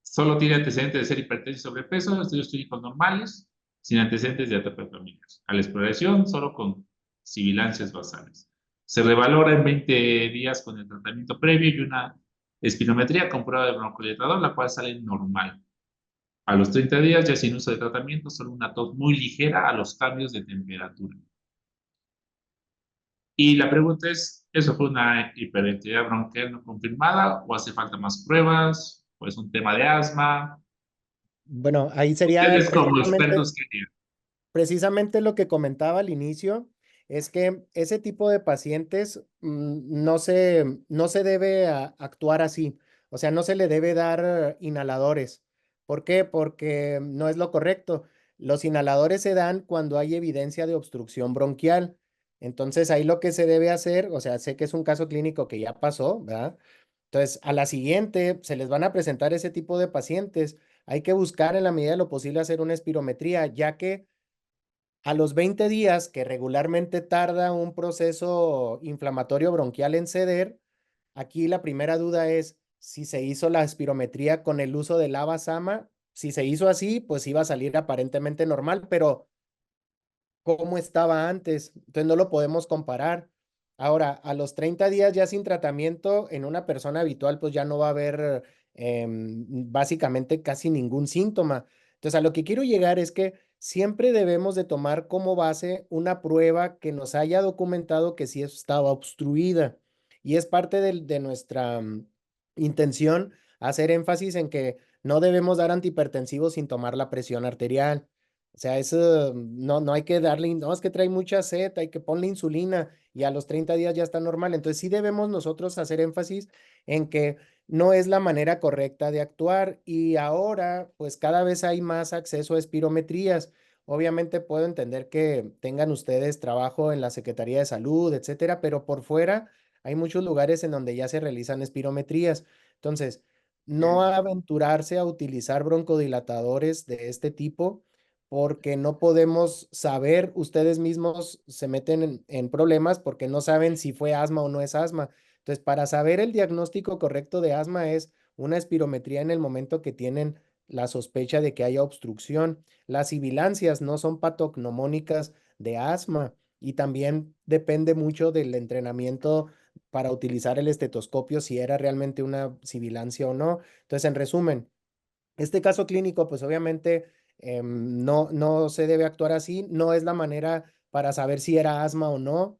Solo tiene antecedentes de ser hipertenso y sobrepeso, estudios clínicos normales, sin antecedentes de atopía familiares. A la exploración, solo con sibilancias basales. Se revalora en 20 días con el tratamiento previo y una espirometría con prueba de broncodilatador, la cual sale normal. A los 30 días, ya sin uso de tratamiento, solo una tos muy ligera a los cambios de temperatura. Y la pregunta es, ¿eso fue una hiperactividad bronquial no confirmada o hace falta más pruebas? ¿O es un tema de asma?
Bueno, ahí sería
Ustedes como expertos, ¿qué harían?
precisamente lo que comentaba al inicio, es que ese tipo de pacientes no se debe actuar así, o sea, no se le debe dar inhaladores. ¿Por qué? Porque no es lo correcto. Los inhaladores se dan cuando hay evidencia de obstrucción bronquial. Entonces, ahí lo que se debe hacer, o sea, sé que es un caso clínico que ya pasó, ¿verdad? Entonces, a la siguiente se les van a presentar ese tipo de pacientes. Hay que buscar en la medida de lo posible hacer una espirometría, ya que a los 20 días, que regularmente tarda un proceso inflamatorio bronquial en ceder, aquí la primera duda es si se hizo la espirometría con el uso de lava-sama. Si se hizo así, pues iba a salir aparentemente normal, pero ¿cómo estaba antes? Entonces no lo podemos comparar. Ahora, a los 30 días ya sin tratamiento, en una persona habitual, pues ya no va a haber básicamente casi ningún síntoma. Entonces, a lo que quiero llegar es que siempre debemos de tomar como base una prueba que nos haya documentado que sí estaba obstruida. Y es parte de nuestra intención hacer énfasis en que no debemos dar antihipertensivos sin tomar la presión arterial. O sea, eso no hay que darle, no, es que trae mucha sed, hay que ponerle insulina y a los 30 días ya está normal. Entonces sí debemos nosotros hacer énfasis en que no es la manera correcta de actuar y ahora pues cada vez hay más acceso a espirometrías. Obviamente puedo entender que tengan ustedes trabajo en la Secretaría de Salud, etcétera, pero por fuera hay muchos lugares en donde ya se realizan espirometrías. Entonces, no aventurarse a utilizar broncodilatadores de este tipo porque no podemos saber, ustedes mismos se meten en problemas porque no saben si fue asma o no es asma. Entonces, para saber el diagnóstico correcto de asma es una espirometría en el momento que tienen la sospecha de que haya obstrucción. Las sibilancias no son patognomónicas de asma y también depende mucho del entrenamiento para utilizar el estetoscopio si era realmente una sibilancia o no. Entonces, en resumen, este caso clínico, pues obviamente no se debe actuar así, no es la manera para saber si era asma o no.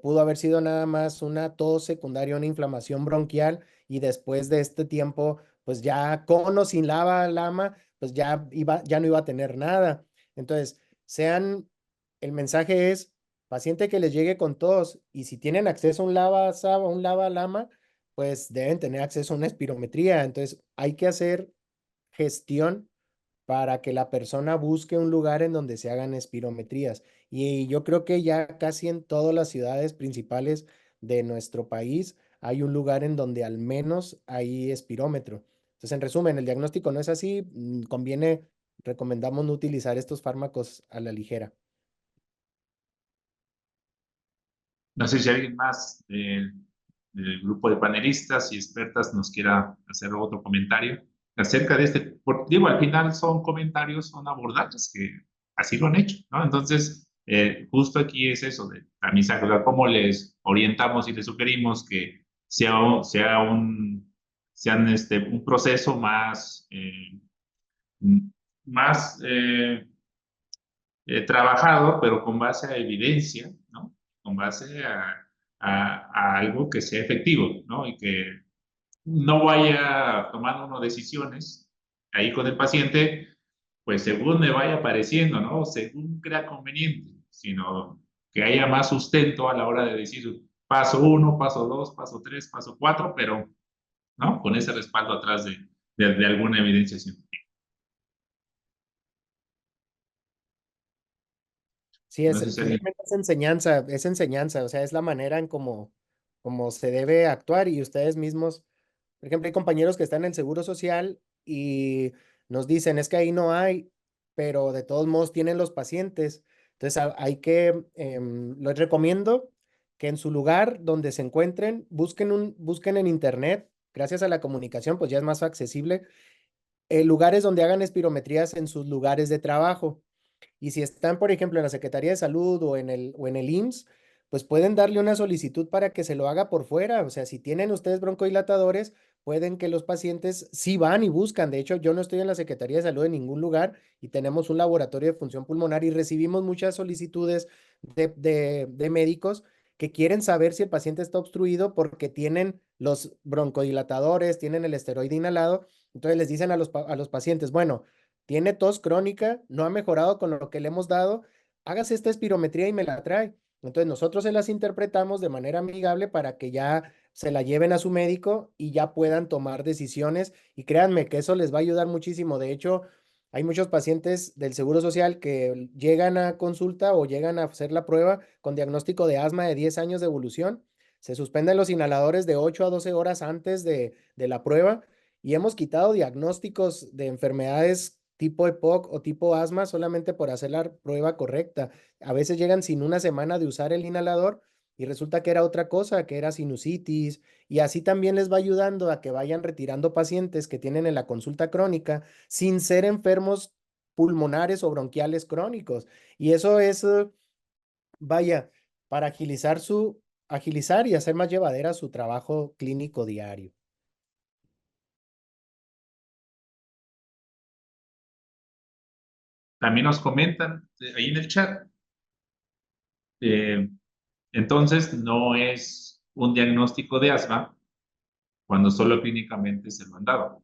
Pudo haber sido nada más una tos secundaria, una inflamación bronquial y después de este tiempo, pues ya con o sin lama, pues ya no iba a tener nada. Entonces, el mensaje es, paciente que les llegue con tos y si tienen acceso a un lava-lama, pues deben tener acceso a una espirometría. Entonces, hay que hacer gestión para que la persona busque un lugar en donde se hagan espirometrías. Y yo creo que ya casi en todas las ciudades principales de nuestro país hay un lugar en donde al menos hay espirómetro. Entonces, en resumen, el diagnóstico no es así, recomendamos no utilizar estos fármacos a la ligera.
No sé si alguien más el grupo de panelistas y expertas nos quiera hacer otro comentario acerca de este, digo, al final son comentarios, son abordajes que así lo han hecho, ¿no? Entonces, justo aquí es eso de tamizaje, o sea, cómo les orientamos y les sugerimos que sean un proceso más, más trabajado, pero con base a evidencia, ¿no? Con base a algo que sea efectivo, ¿no? Y que no vaya tomando uno decisiones ahí con el paciente, pues según me vaya apareciendo, ¿no? Según crea conveniente, sino que haya más sustento a la hora de decir paso 1, paso 2, paso 3, paso 4, pero, ¿no? Con ese respaldo atrás de alguna evidencia científica.
Sí,
No sé si alguien...
finalmente es enseñanza, o sea, es la manera en cómo se debe actuar y ustedes mismos, por ejemplo, hay compañeros que están en el Seguro Social y nos dicen, es que ahí no hay, pero de todos modos tienen los pacientes. Entonces, hay que, les recomiendo que en su lugar donde se encuentren, busquen en internet, gracias a la comunicación, pues ya es más accesible, lugares donde hagan espirometrías en sus lugares de trabajo. Y si están, por ejemplo, en la Secretaría de Salud o en el IMSS, pues pueden darle una solicitud para que se lo haga por fuera. O sea, si tienen ustedes broncodilatadores, pueden que los pacientes sí van y buscan. De hecho, yo no estoy en la Secretaría de Salud en ningún lugar y tenemos un laboratorio de función pulmonar y recibimos muchas solicitudes de médicos que quieren saber si el paciente está obstruido porque tienen los broncodilatadores, tienen el esteroide inhalado. Entonces les dicen a los pacientes, bueno, tiene tos crónica, no ha mejorado con lo que le hemos dado, hágase esta espirometría y me la trae. Entonces nosotros se las interpretamos de manera amigable para que ya se la lleven a su médico y ya puedan tomar decisiones. Y créanme que eso les va a ayudar muchísimo. De hecho, hay muchos pacientes del Seguro Social que llegan a consulta o llegan a hacer la prueba con diagnóstico de asma de 10 años de evolución. Se suspenden los inhaladores de 8 a 12 horas antes de la prueba y hemos quitado diagnósticos de enfermedades tipo EPOC o tipo asma solamente por hacer la prueba correcta. A veces llegan sin una semana de usar el inhalador y resulta que era otra cosa, que era sinusitis, y así también les va ayudando a que vayan retirando pacientes que tienen en la consulta crónica sin ser enfermos pulmonares o bronquiales crónicos. Y eso es, vaya, para agilizar y hacer más llevadera su trabajo clínico diario.
También nos comentan ahí en el chat. Entonces, no es un diagnóstico de asma cuando solo clínicamente se lo han dado,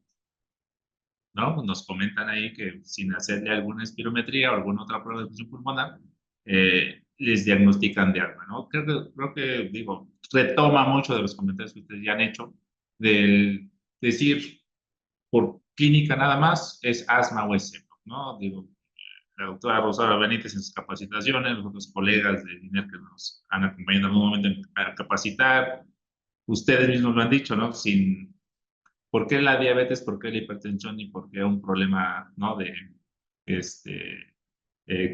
¿no? Nos comentan ahí que sin hacerle alguna espirometría o alguna otra prueba de función pulmonar, les diagnostican de asma, ¿no? Creo que, digo, retoma mucho de los comentarios que ustedes ya han hecho, del decir por clínica nada más es asma o es EPOC, ¿no? Digo, la doctora Rosario Benítez en sus capacitaciones, los otros colegas de INER que nos han acompañado en algún momento para capacitar, ustedes mismos lo han dicho, ¿no? ¿Por qué la diabetes, por qué la hipertensión y por qué un problema, ¿no? De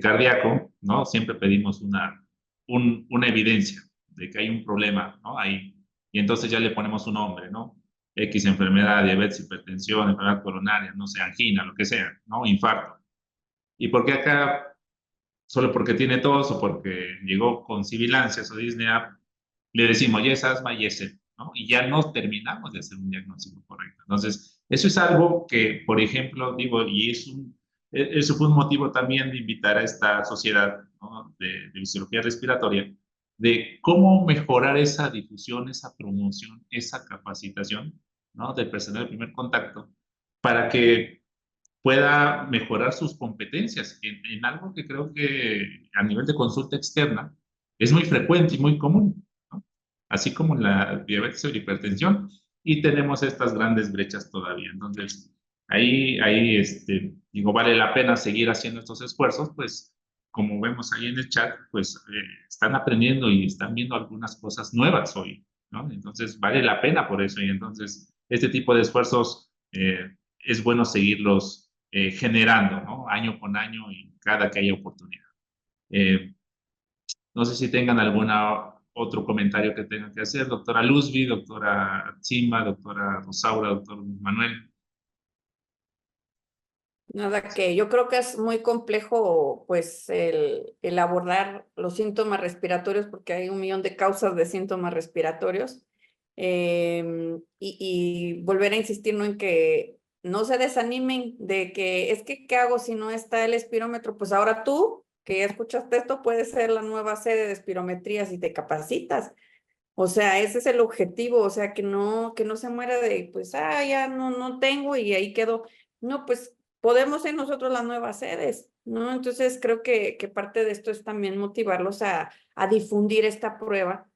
cardíaco, ¿no? Siempre pedimos una evidencia de que hay un problema, ¿no? Ahí. Y entonces ya le ponemos un nombre, ¿no? X enfermedad, diabetes, hipertensión, enfermedad coronaria, no sé, angina, lo que sea, ¿no? Infarto. ¿Y por qué acá solo porque tiene tos o porque llegó con sibilancias o disnea, le decimos, ya es asma y es EPOC, ¿no? Y ya no terminamos de hacer un diagnóstico correcto. Entonces, eso es algo que, por ejemplo, digo, y eso fue un motivo también de invitar a esta sociedad, ¿no? de fisiología respiratoria, de cómo mejorar esa difusión, esa promoción, esa capacitación, ¿no? Del personal de primer contacto, para que pueda mejorar sus competencias en algo que creo que a nivel de consulta externa es muy frecuente y muy común, ¿no? Así como la diabetes o la hipertensión, y tenemos estas grandes brechas todavía. Entonces, digo, vale la pena seguir haciendo estos esfuerzos, pues como vemos ahí en el chat, pues están aprendiendo y están viendo algunas cosas nuevas hoy, ¿no? Entonces, vale la pena por eso, y entonces este tipo de esfuerzos es bueno seguirlos generando, ¿no? Año con año y cada que haya oportunidad. No sé si tengan alguna otro comentario que tengan que hacer, doctora Luzvi, doctora Tzimba, doctora Rosaura, doctor Manuel.
Nada, que yo creo que es muy complejo, pues, el abordar los síntomas respiratorios, porque hay 1.000.000 de causas de síntomas respiratorios. Y volver a insistir, ¿no?, en que no se desanimen de que es que, ¿qué hago si no está el espirómetro? Pues ahora tú, que ya escuchaste esto, puede ser la nueva sede de espirometría si te capacitas. O sea, ese es el objetivo, o sea, que no se muera de, pues, ya no tengo y ahí quedó. No, pues podemos ser nosotros las nuevas sedes, ¿no? Entonces creo que parte de esto es también motivarlos a difundir esta prueba,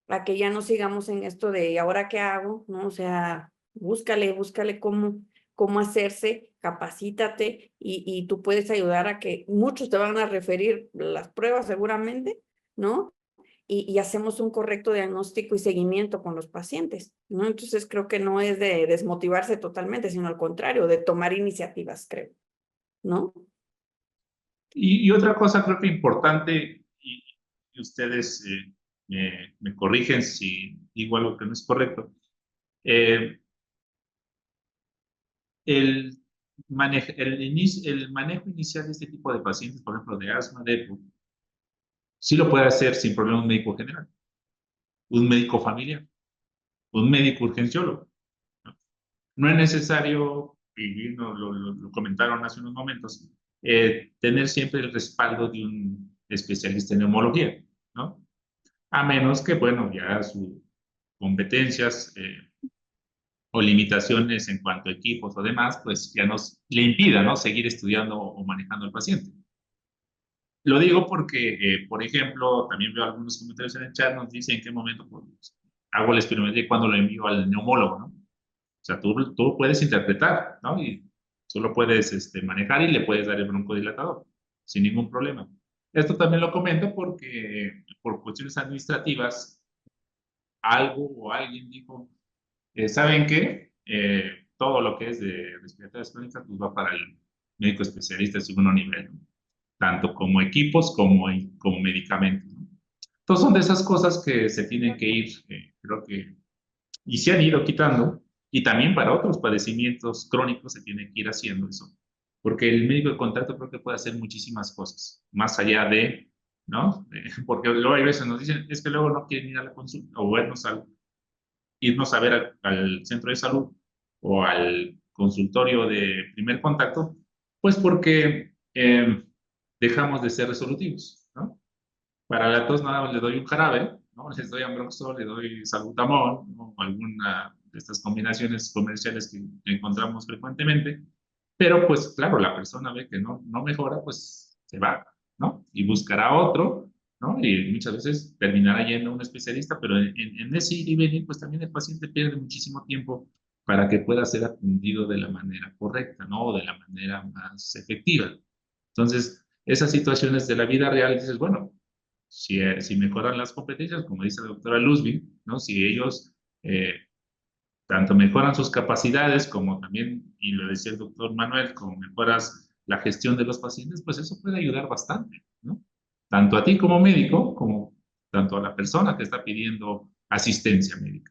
a que ya no sigamos en esto de, ¿y ahora qué hago? ¿No? O sea, búscale cómo hacerse, capacítate y tú puedes ayudar a que muchos te van a referir las pruebas seguramente, ¿no? Y hacemos un correcto diagnóstico y seguimiento con los pacientes, ¿no? Entonces creo que no es de desmotivarse totalmente, sino al contrario, de tomar iniciativas, creo, ¿no?
Y otra cosa creo que importante, y ustedes me corrigen si digo algo que no es correcto, el manejo inicial de este tipo de pacientes, por ejemplo, de asma, de EPO, sí lo puede hacer sin problema un médico general, un médico familiar, un médico urgenciólogo. No es necesario, y lo comentaron hace unos momentos, tener siempre el respaldo de un especialista en neumología, ¿no? A menos que, bueno, ya sus competencias o limitaciones en cuanto a equipos o demás, pues ya le impida, ¿no?, seguir estudiando o manejando al paciente. Lo digo porque, por ejemplo, también veo algunos comentarios en el chat, nos dicen en qué momento pues, hago el experimento y cuando lo envío al neumólogo, ¿no? O sea, tú puedes interpretar, ¿no? Y solo puedes manejar y le puedes dar el broncodilatador sin ningún problema. Esto también lo comento porque por cuestiones administrativas, algo o alguien dijo, ¿saben qué? Todo lo que es de respiratorias crónicas pues va para el médico especialista de segundo nivel, ¿no? Tanto como equipos como medicamentos, ¿no? Entonces son de esas cosas que se tienen que ir, creo que, y se han ido quitando, y también para otros padecimientos crónicos se tiene que ir haciendo eso, porque el médico de contacto creo que puede hacer muchísimas cosas, más allá de, ¿no? Porque luego hay veces nos dicen, es que luego no quieren ir a la consulta, o irnos a ver al centro de salud o al consultorio de primer contacto, pues porque dejamos de ser resolutivos, ¿no? Para la tos nada más le doy un jarabe, ¿no? Les doy Ambroxol, le doy Salbutamol, ¿no?, o alguna de estas combinaciones comerciales que encontramos frecuentemente, pero pues claro, la persona ve que no mejora, pues se va, ¿no? Y buscará otro, ¿no? Y muchas veces terminará yendo a un especialista, pero en ese ir y venir, pues también el paciente pierde muchísimo tiempo para que pueda ser atendido de la manera correcta, ¿no? O de la manera más efectiva. Entonces, esas situaciones de la vida real, dices, bueno, si mejoran las competencias, como dice la doctora Luzvi, ¿no? Si ellos tanto mejoran sus capacidades como también, y lo decía el doctor Manuel, como mejoras la gestión de los pacientes, pues eso puede ayudar bastante, ¿no? Tanto a ti como médico, como tanto a la persona que está pidiendo asistencia médica.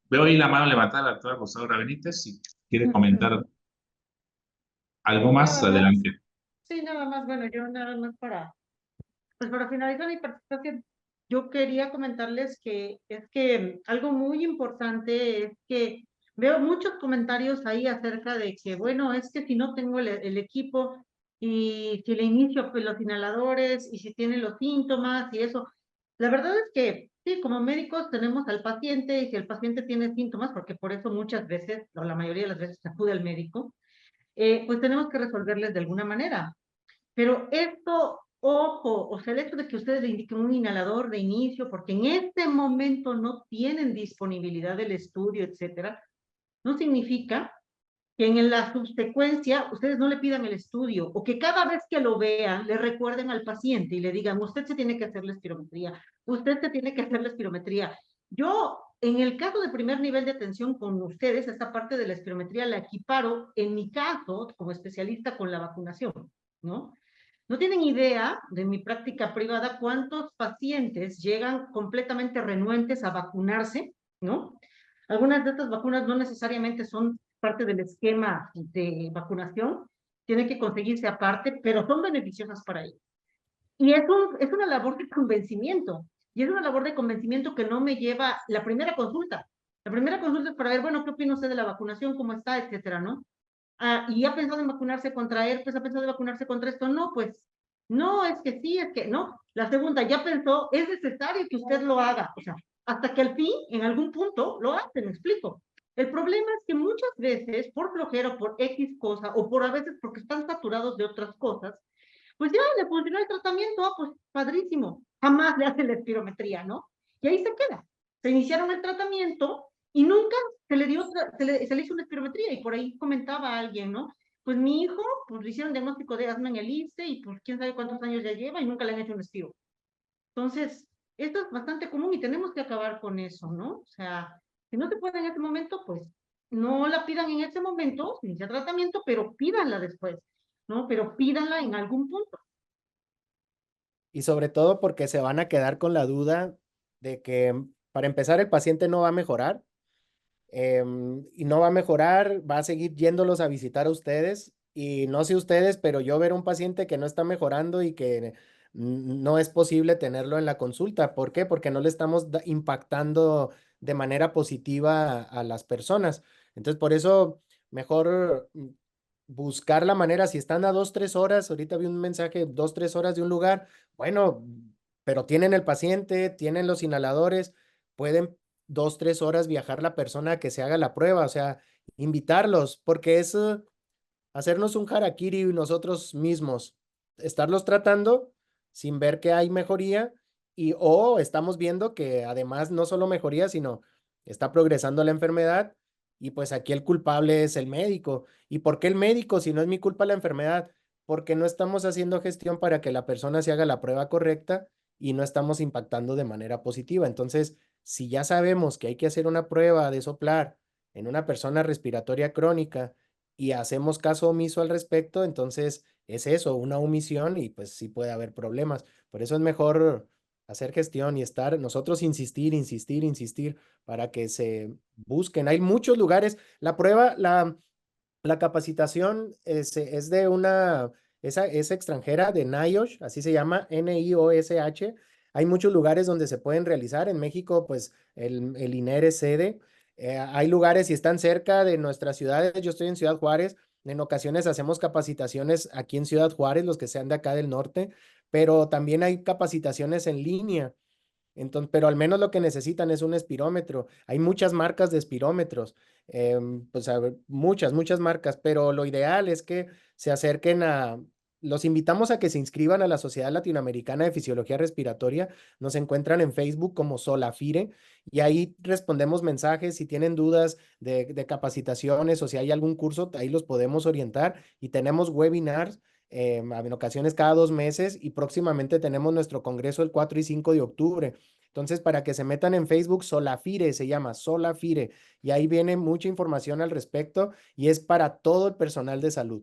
Veo ahí la mano levantada la doctora Rosaura Benítez, si quiere comentar algo más,
Nada más,
adelante.
sí, nada más, bueno, yo nada más pues para finalizar mi participación, yo quería comentarles que es que algo muy importante es que veo muchos comentarios ahí acerca de que, bueno, es que si no tengo el equipo y si le inicio pues, los inhaladores y si tiene los síntomas y eso, la verdad es que sí, como médicos tenemos al paciente y si el paciente tiene síntomas, porque por eso muchas veces, o la mayoría de las veces acude al médico, pues tenemos que resolverles de alguna manera. Pero esto, ojo, o sea, el hecho de que ustedes le indiquen un inhalador de inicio, porque en este momento no tienen disponibilidad del estudio, etcétera, no significa que en la subsecuencia ustedes no le pidan el estudio o que cada vez que lo vean le recuerden al paciente y le digan, usted se tiene que hacer la espirometría, usted se tiene que hacer la espirometría. Yo, en el caso de primer nivel de atención con ustedes, esta parte de la espirometría la equiparo, en mi caso, como especialista con la vacunación, ¿no? No tienen idea de mi práctica privada cuántos pacientes llegan completamente renuentes a vacunarse, ¿no? Algunas de estas vacunas no necesariamente son parte del esquema de vacunación, tienen que conseguirse aparte, pero son beneficiosas para ellos. Y es una labor de convencimiento, y es una labor de convencimiento que no me lleva la primera consulta. La primera consulta es para ver, bueno, ¿qué opina usted de la vacunación? ¿Cómo está? Etcétera, ¿no? ¿Y ha pensado en vacunarse contra herpes? ¿Ha pensado en vacunarse contra esto? No, pues, no, es que sí, es que no. La segunda, ya pensó, es necesario que usted lo haga. O sea, hasta que al fin, en algún punto, lo hace, me explico. El problema es que muchas veces, por flojera, por X cosa, o por a veces porque están saturados de otras cosas, pues ya le funcionó el tratamiento, pues padrísimo. Jamás le hacen la espirometría, ¿no? Y ahí se queda. Se iniciaron el tratamiento y nunca se le hizo una espirometría, y por ahí comentaba alguien, ¿no? Pues mi hijo, pues le hicieron diagnóstico de asma en el ISSSTE y pues quién sabe cuántos años ya lleva y nunca le han hecho un espiro. Entonces, esto es bastante común y tenemos que acabar con eso, ¿no? O sea, si no se puede en ese momento, pues no la pidan en ese momento, se inicia tratamiento, pero pídanla después, ¿no? Pero pídanla en algún punto.
Y sobre todo porque se van a quedar con la duda de que, para empezar, el paciente no va a mejorar, y no va a mejorar, va a seguir yéndolos a visitar a ustedes. Y no sé ustedes, pero yo ver a un paciente que no está mejorando y que no es posible tenerlo en la consulta. ¿Por qué? Porque no le estamos impactando de manera positiva a las personas. Entonces, por eso, mejor buscar la manera. Si están a 2, 3 horas, ahorita vi un mensaje, 2, 3 horas de un lugar, bueno, pero tienen el paciente, tienen los inhaladores, pueden 2, 3 horas viajar la persona a que se haga la prueba. O sea, invitarlos, porque es hacernos un harakiri nosotros mismos, estarlos tratando sin ver que hay mejoría, o estamos viendo que además no solo mejoría, sino está progresando la enfermedad, y pues aquí el culpable es el médico. ¿Y por qué el médico si no es mi culpa la enfermedad? Porque no estamos haciendo gestión para que la persona se haga la prueba correcta y no estamos impactando de manera positiva. Entonces, si ya sabemos que hay que hacer una prueba de soplar en una persona respiratoria crónica y hacemos caso omiso al respecto, entonces es eso, una omisión, y pues sí puede haber problemas. Por eso es mejor hacer gestión y nosotros insistir, insistir, insistir para que se busquen. Hay muchos lugares. La prueba, la capacitación es de es extranjera, de NIOSH, así se llama, NIOSH. Hay muchos lugares donde se pueden realizar. En México, pues el INER es sede. Hay lugares, si están cerca de nuestras ciudades. Yo estoy en Ciudad Juárez. En ocasiones hacemos capacitaciones aquí en Ciudad Juárez, los que sean de acá del norte, pero también hay capacitaciones en línea. Entonces, pero al menos lo que necesitan es un espirómetro. Hay muchas marcas de espirómetros, pues muchas marcas, pero lo ideal es que se acerquen los invitamos a que se inscriban a la Sociedad Latinoamericana de Fisiología Respiratoria. Nos encuentran en Facebook como Solafire, y ahí respondemos mensajes. Si tienen dudas de capacitaciones o si hay algún curso, ahí los podemos orientar, y tenemos webinars en ocasiones cada 2 meses, y próximamente tenemos nuestro congreso el 4 y 5 de octubre. Entonces, para que se metan en Facebook, Solafire se llama, Solafire, y ahí viene mucha información al respecto, y es para todo el personal de salud.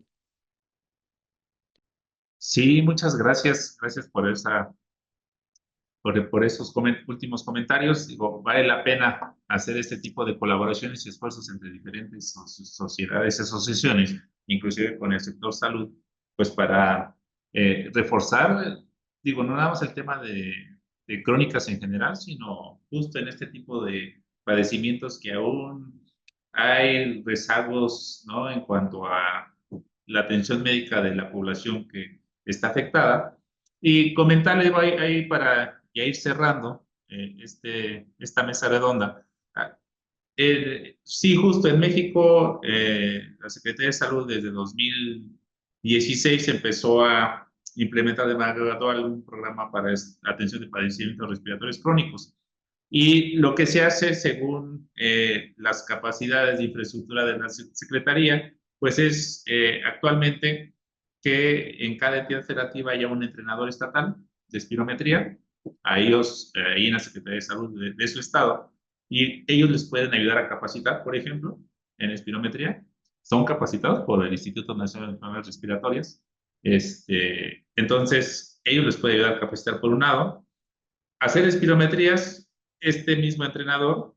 Sí, muchas gracias. Gracias por por esos últimos comentarios. Digo, vale la pena hacer este tipo de colaboraciones y esfuerzos entre diferentes sociedades y asociaciones, inclusive con el sector salud, pues para reforzar, digo, no nada más el tema de crónicas en general, sino justo en este tipo de padecimientos que aún hay rezagos, ¿no? En cuanto a la atención médica de la población que está afectada. Y comentarle ahí para ya ir cerrando esta mesa redonda. Sí, justo en México, la Secretaría de Salud desde 2016 empezó a implementar de manera gradual un programa para atención de padecimientos respiratorios crónicos. Y lo que se hace según las capacidades de infraestructura de la Secretaría, pues es actualmente que en cada entidad federativa haya un entrenador estatal de espirometría, a ellos, ahí en la Secretaría de Salud de su estado, y ellos les pueden ayudar a capacitar, por ejemplo, en espirometría. Son capacitados por el Instituto Nacional de Enfermedades Respiratorias. Entonces, ellos les puede ayudar a capacitar por un lado. Hacer espirometrías, este mismo entrenador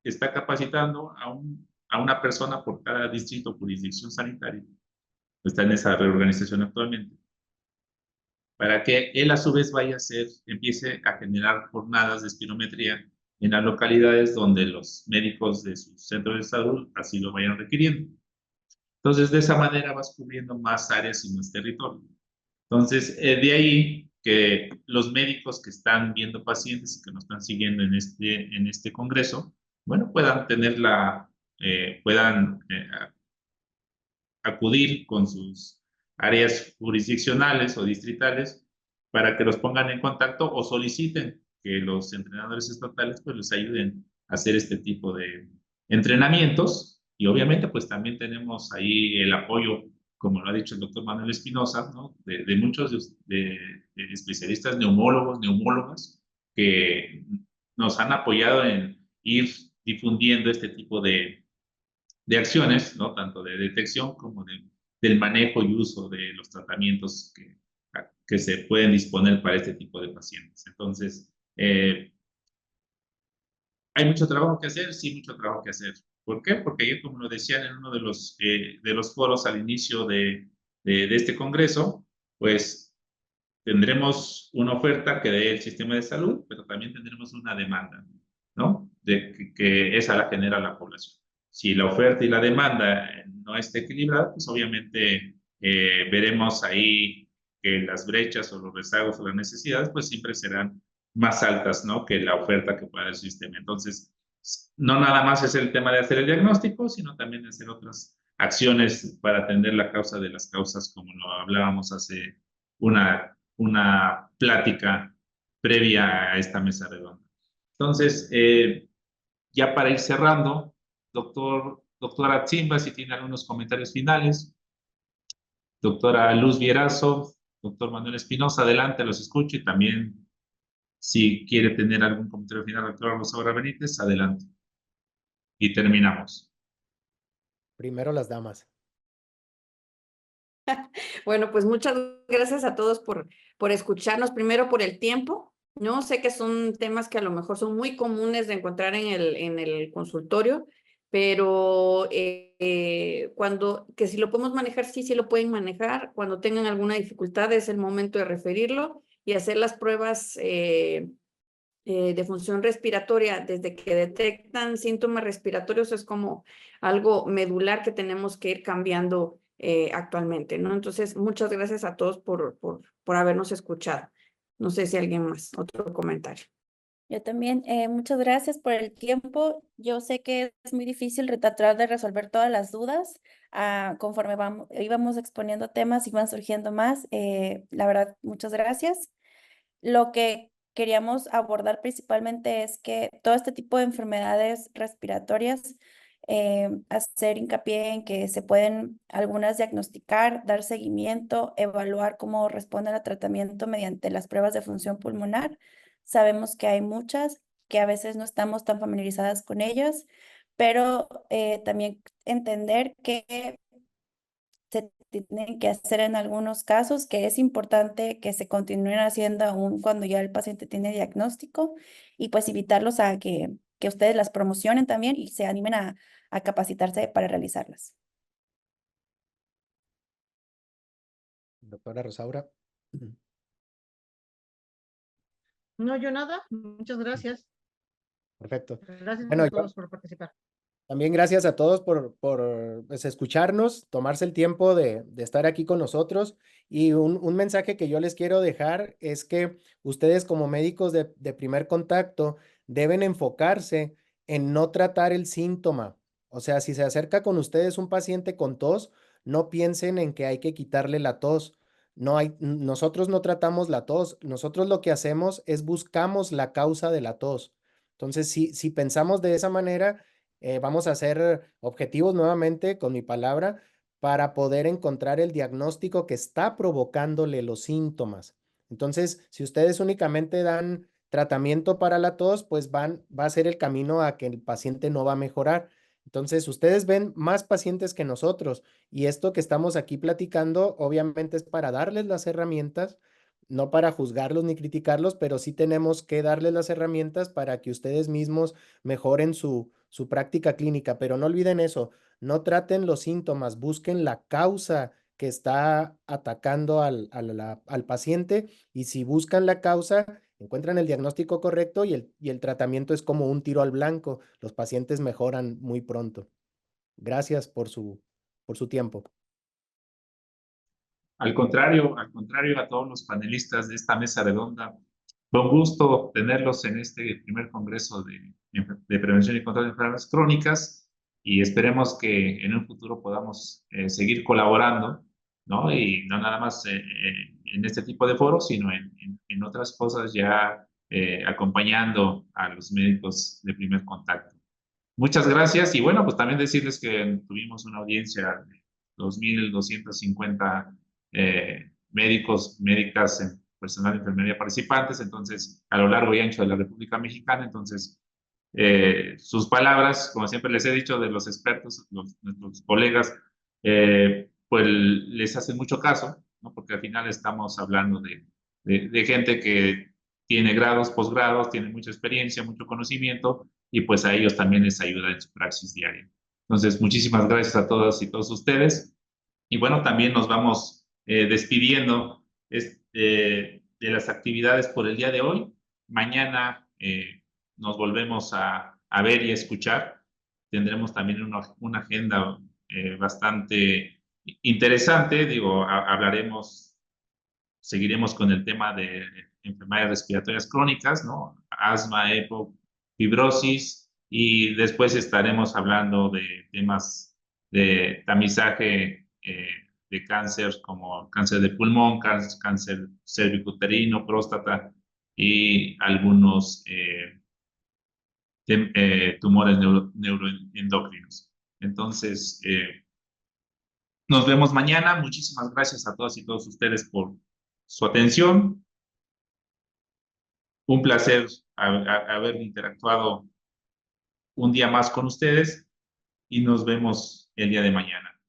está capacitando a una persona por cada distrito o jurisdicción sanitaria. Está en esa reorganización actualmente. Para que él a su vez empiece a generar jornadas de espirometría en las localidades donde los médicos de su centro de salud así lo vayan requiriendo. Entonces, de esa manera vas cubriendo más áreas y más territorio. Entonces, de ahí que los médicos que están viendo pacientes y que nos están siguiendo en este congreso, bueno, puedan acudir con sus áreas jurisdiccionales o distritales para que los pongan en contacto o soliciten que los entrenadores estatales pues les ayuden a hacer este tipo de entrenamientos. Y obviamente pues también tenemos ahí el apoyo, como lo ha dicho el doctor Manuel Espinosa, ¿no? de muchos de especialistas neumólogos, neumólogas, que nos han apoyado en ir difundiendo este tipo de acciones, ¿no? Tanto de detección como del manejo y uso de los tratamientos que se pueden disponer para este tipo de pacientes. Entonces, ¿hay mucho trabajo que hacer? Sí, mucho trabajo que hacer. ¿Por qué? Porque ayer, como lo decían en uno de los foros al inicio de este congreso, pues tendremos una oferta que dé el sistema de salud, pero también tendremos una demanda, ¿no? Que esa la genera la población. Si la oferta y la demanda no está equilibrada, pues obviamente veremos ahí que las brechas o los rezagos o las necesidades, pues siempre serán más altas, ¿no? Que la oferta que pueda dar el sistema. Entonces, no nada más es el tema de hacer el diagnóstico, sino también de hacer otras acciones para atender la causa de las causas, como lo hablábamos hace una plática previa a esta mesa redonda. Entonces, ya para ir cerrando, doctora Zimba, si tiene algunos comentarios finales. Doctora Luz Vierazo, doctor Manuel Espinosa, adelante, los escucho, y también si quiere tener algún comentario final, doctora Rosaura Benítez, adelante. Y terminamos.
Primero las damas.
Bueno, pues muchas gracias a todos por escucharnos, primero por el tiempo, ¿no? Sé que son temas que a lo mejor son muy comunes de encontrar en el consultorio, pero que si lo podemos manejar, sí lo pueden manejar. Cuando tengan alguna dificultad es el momento de referirlo y hacer las pruebas de función respiratoria. Desde que detectan síntomas respiratorios es como algo medular que tenemos que ir cambiando actualmente, ¿no? Entonces, muchas gracias a todos por habernos escuchado. No sé si alguien más, otro comentario.
Yo también, muchas gracias por el tiempo. Yo sé que es muy difícil tratar de resolver todas las dudas. Conforme íbamos exponiendo temas, iban surgiendo más. La verdad, muchas gracias. Lo que queríamos abordar principalmente es que todo este tipo de enfermedades respiratorias, hacer hincapié en que se pueden algunas diagnosticar, dar seguimiento, evaluar cómo responden al tratamiento mediante las pruebas de función pulmonar. Sabemos que hay muchas, que a veces no estamos tan familiarizadas con ellas, pero también entender que se tienen que hacer en algunos casos, que es importante que se continúen haciendo aún cuando ya el paciente tiene diagnóstico, y pues invitarlos a que ustedes las promocionen también y se animen a capacitarse para realizarlas.
Doctora Rosaura.
No, yo nada. Muchas gracias.
Perfecto.
Gracias
Bueno,
a todos por participar.
también gracias a todos por pues, escucharnos, tomarse el tiempo de estar aquí con nosotros. Y un mensaje que yo les quiero dejar es que ustedes como médicos de primer contacto deben enfocarse en no tratar el síntoma. O sea, si se acerca con ustedes un paciente con tos, no piensen en que hay que quitarle la tos. Nosotros no tratamos la tos. Nosotros lo que hacemos es buscamos la causa de la tos. Entonces, si pensamos de esa manera, vamos a ser objetivos nuevamente con mi palabra para poder encontrar el diagnóstico que está provocándole los síntomas. Entonces, si ustedes únicamente dan tratamiento para la tos, pues va a ser el camino a que el paciente no va a mejorar. Entonces, ustedes ven más pacientes que nosotros y esto que estamos aquí platicando, obviamente es para darles las herramientas, no para juzgarlos ni criticarlos, pero sí tenemos que darles las herramientas para que ustedes mismos mejoren su práctica clínica. Pero no olviden eso, no traten los síntomas, busquen la causa que está atacando al paciente y si buscan la causa, encuentran el diagnóstico correcto y el tratamiento es como un tiro al blanco. Los pacientes mejoran muy pronto. Gracias por su tiempo.
Al contrario a todos los panelistas de esta mesa redonda, fue un gusto tenerlos en este primer congreso de prevención y control de enfermedades crónicas y esperemos que en un futuro podamos seguir colaborando, ¿no? Y no nada más en este tipo de foros, sino en otras cosas ya acompañando a los médicos de primer contacto. Muchas gracias y bueno, pues también decirles que tuvimos una audiencia de 2.250 médicos, médicas, personal de enfermería participantes, entonces a lo largo y ancho de la República Mexicana, entonces sus palabras, como siempre les he dicho de los expertos, nuestros colegas, pues les hacen mucho caso, ¿no? Porque al final estamos hablando de gente que tiene grados, posgrados, tiene mucha experiencia, mucho conocimiento y pues a ellos también les ayuda en su praxis diaria. Entonces, muchísimas gracias a todas y todos ustedes. Y bueno, también nos vamos despidiendo de las actividades por el día de hoy. Mañana nos volvemos a ver y a escuchar. Tendremos también una agenda bastante interesante. Digo, hablaremos, seguiremos con el tema de enfermedades respiratorias crónicas, ¿no? Asma, EPOC, fibrosis, y después estaremos hablando de temas de tamizaje de cáncer como cáncer de pulmón, cáncer cervicuterino, próstata y algunos tumores neuroendocrinos. Entonces, nos vemos mañana. Muchísimas gracias a todas y todos ustedes por su atención. Un placer haber interactuado un día más con ustedes y nos vemos el día de mañana.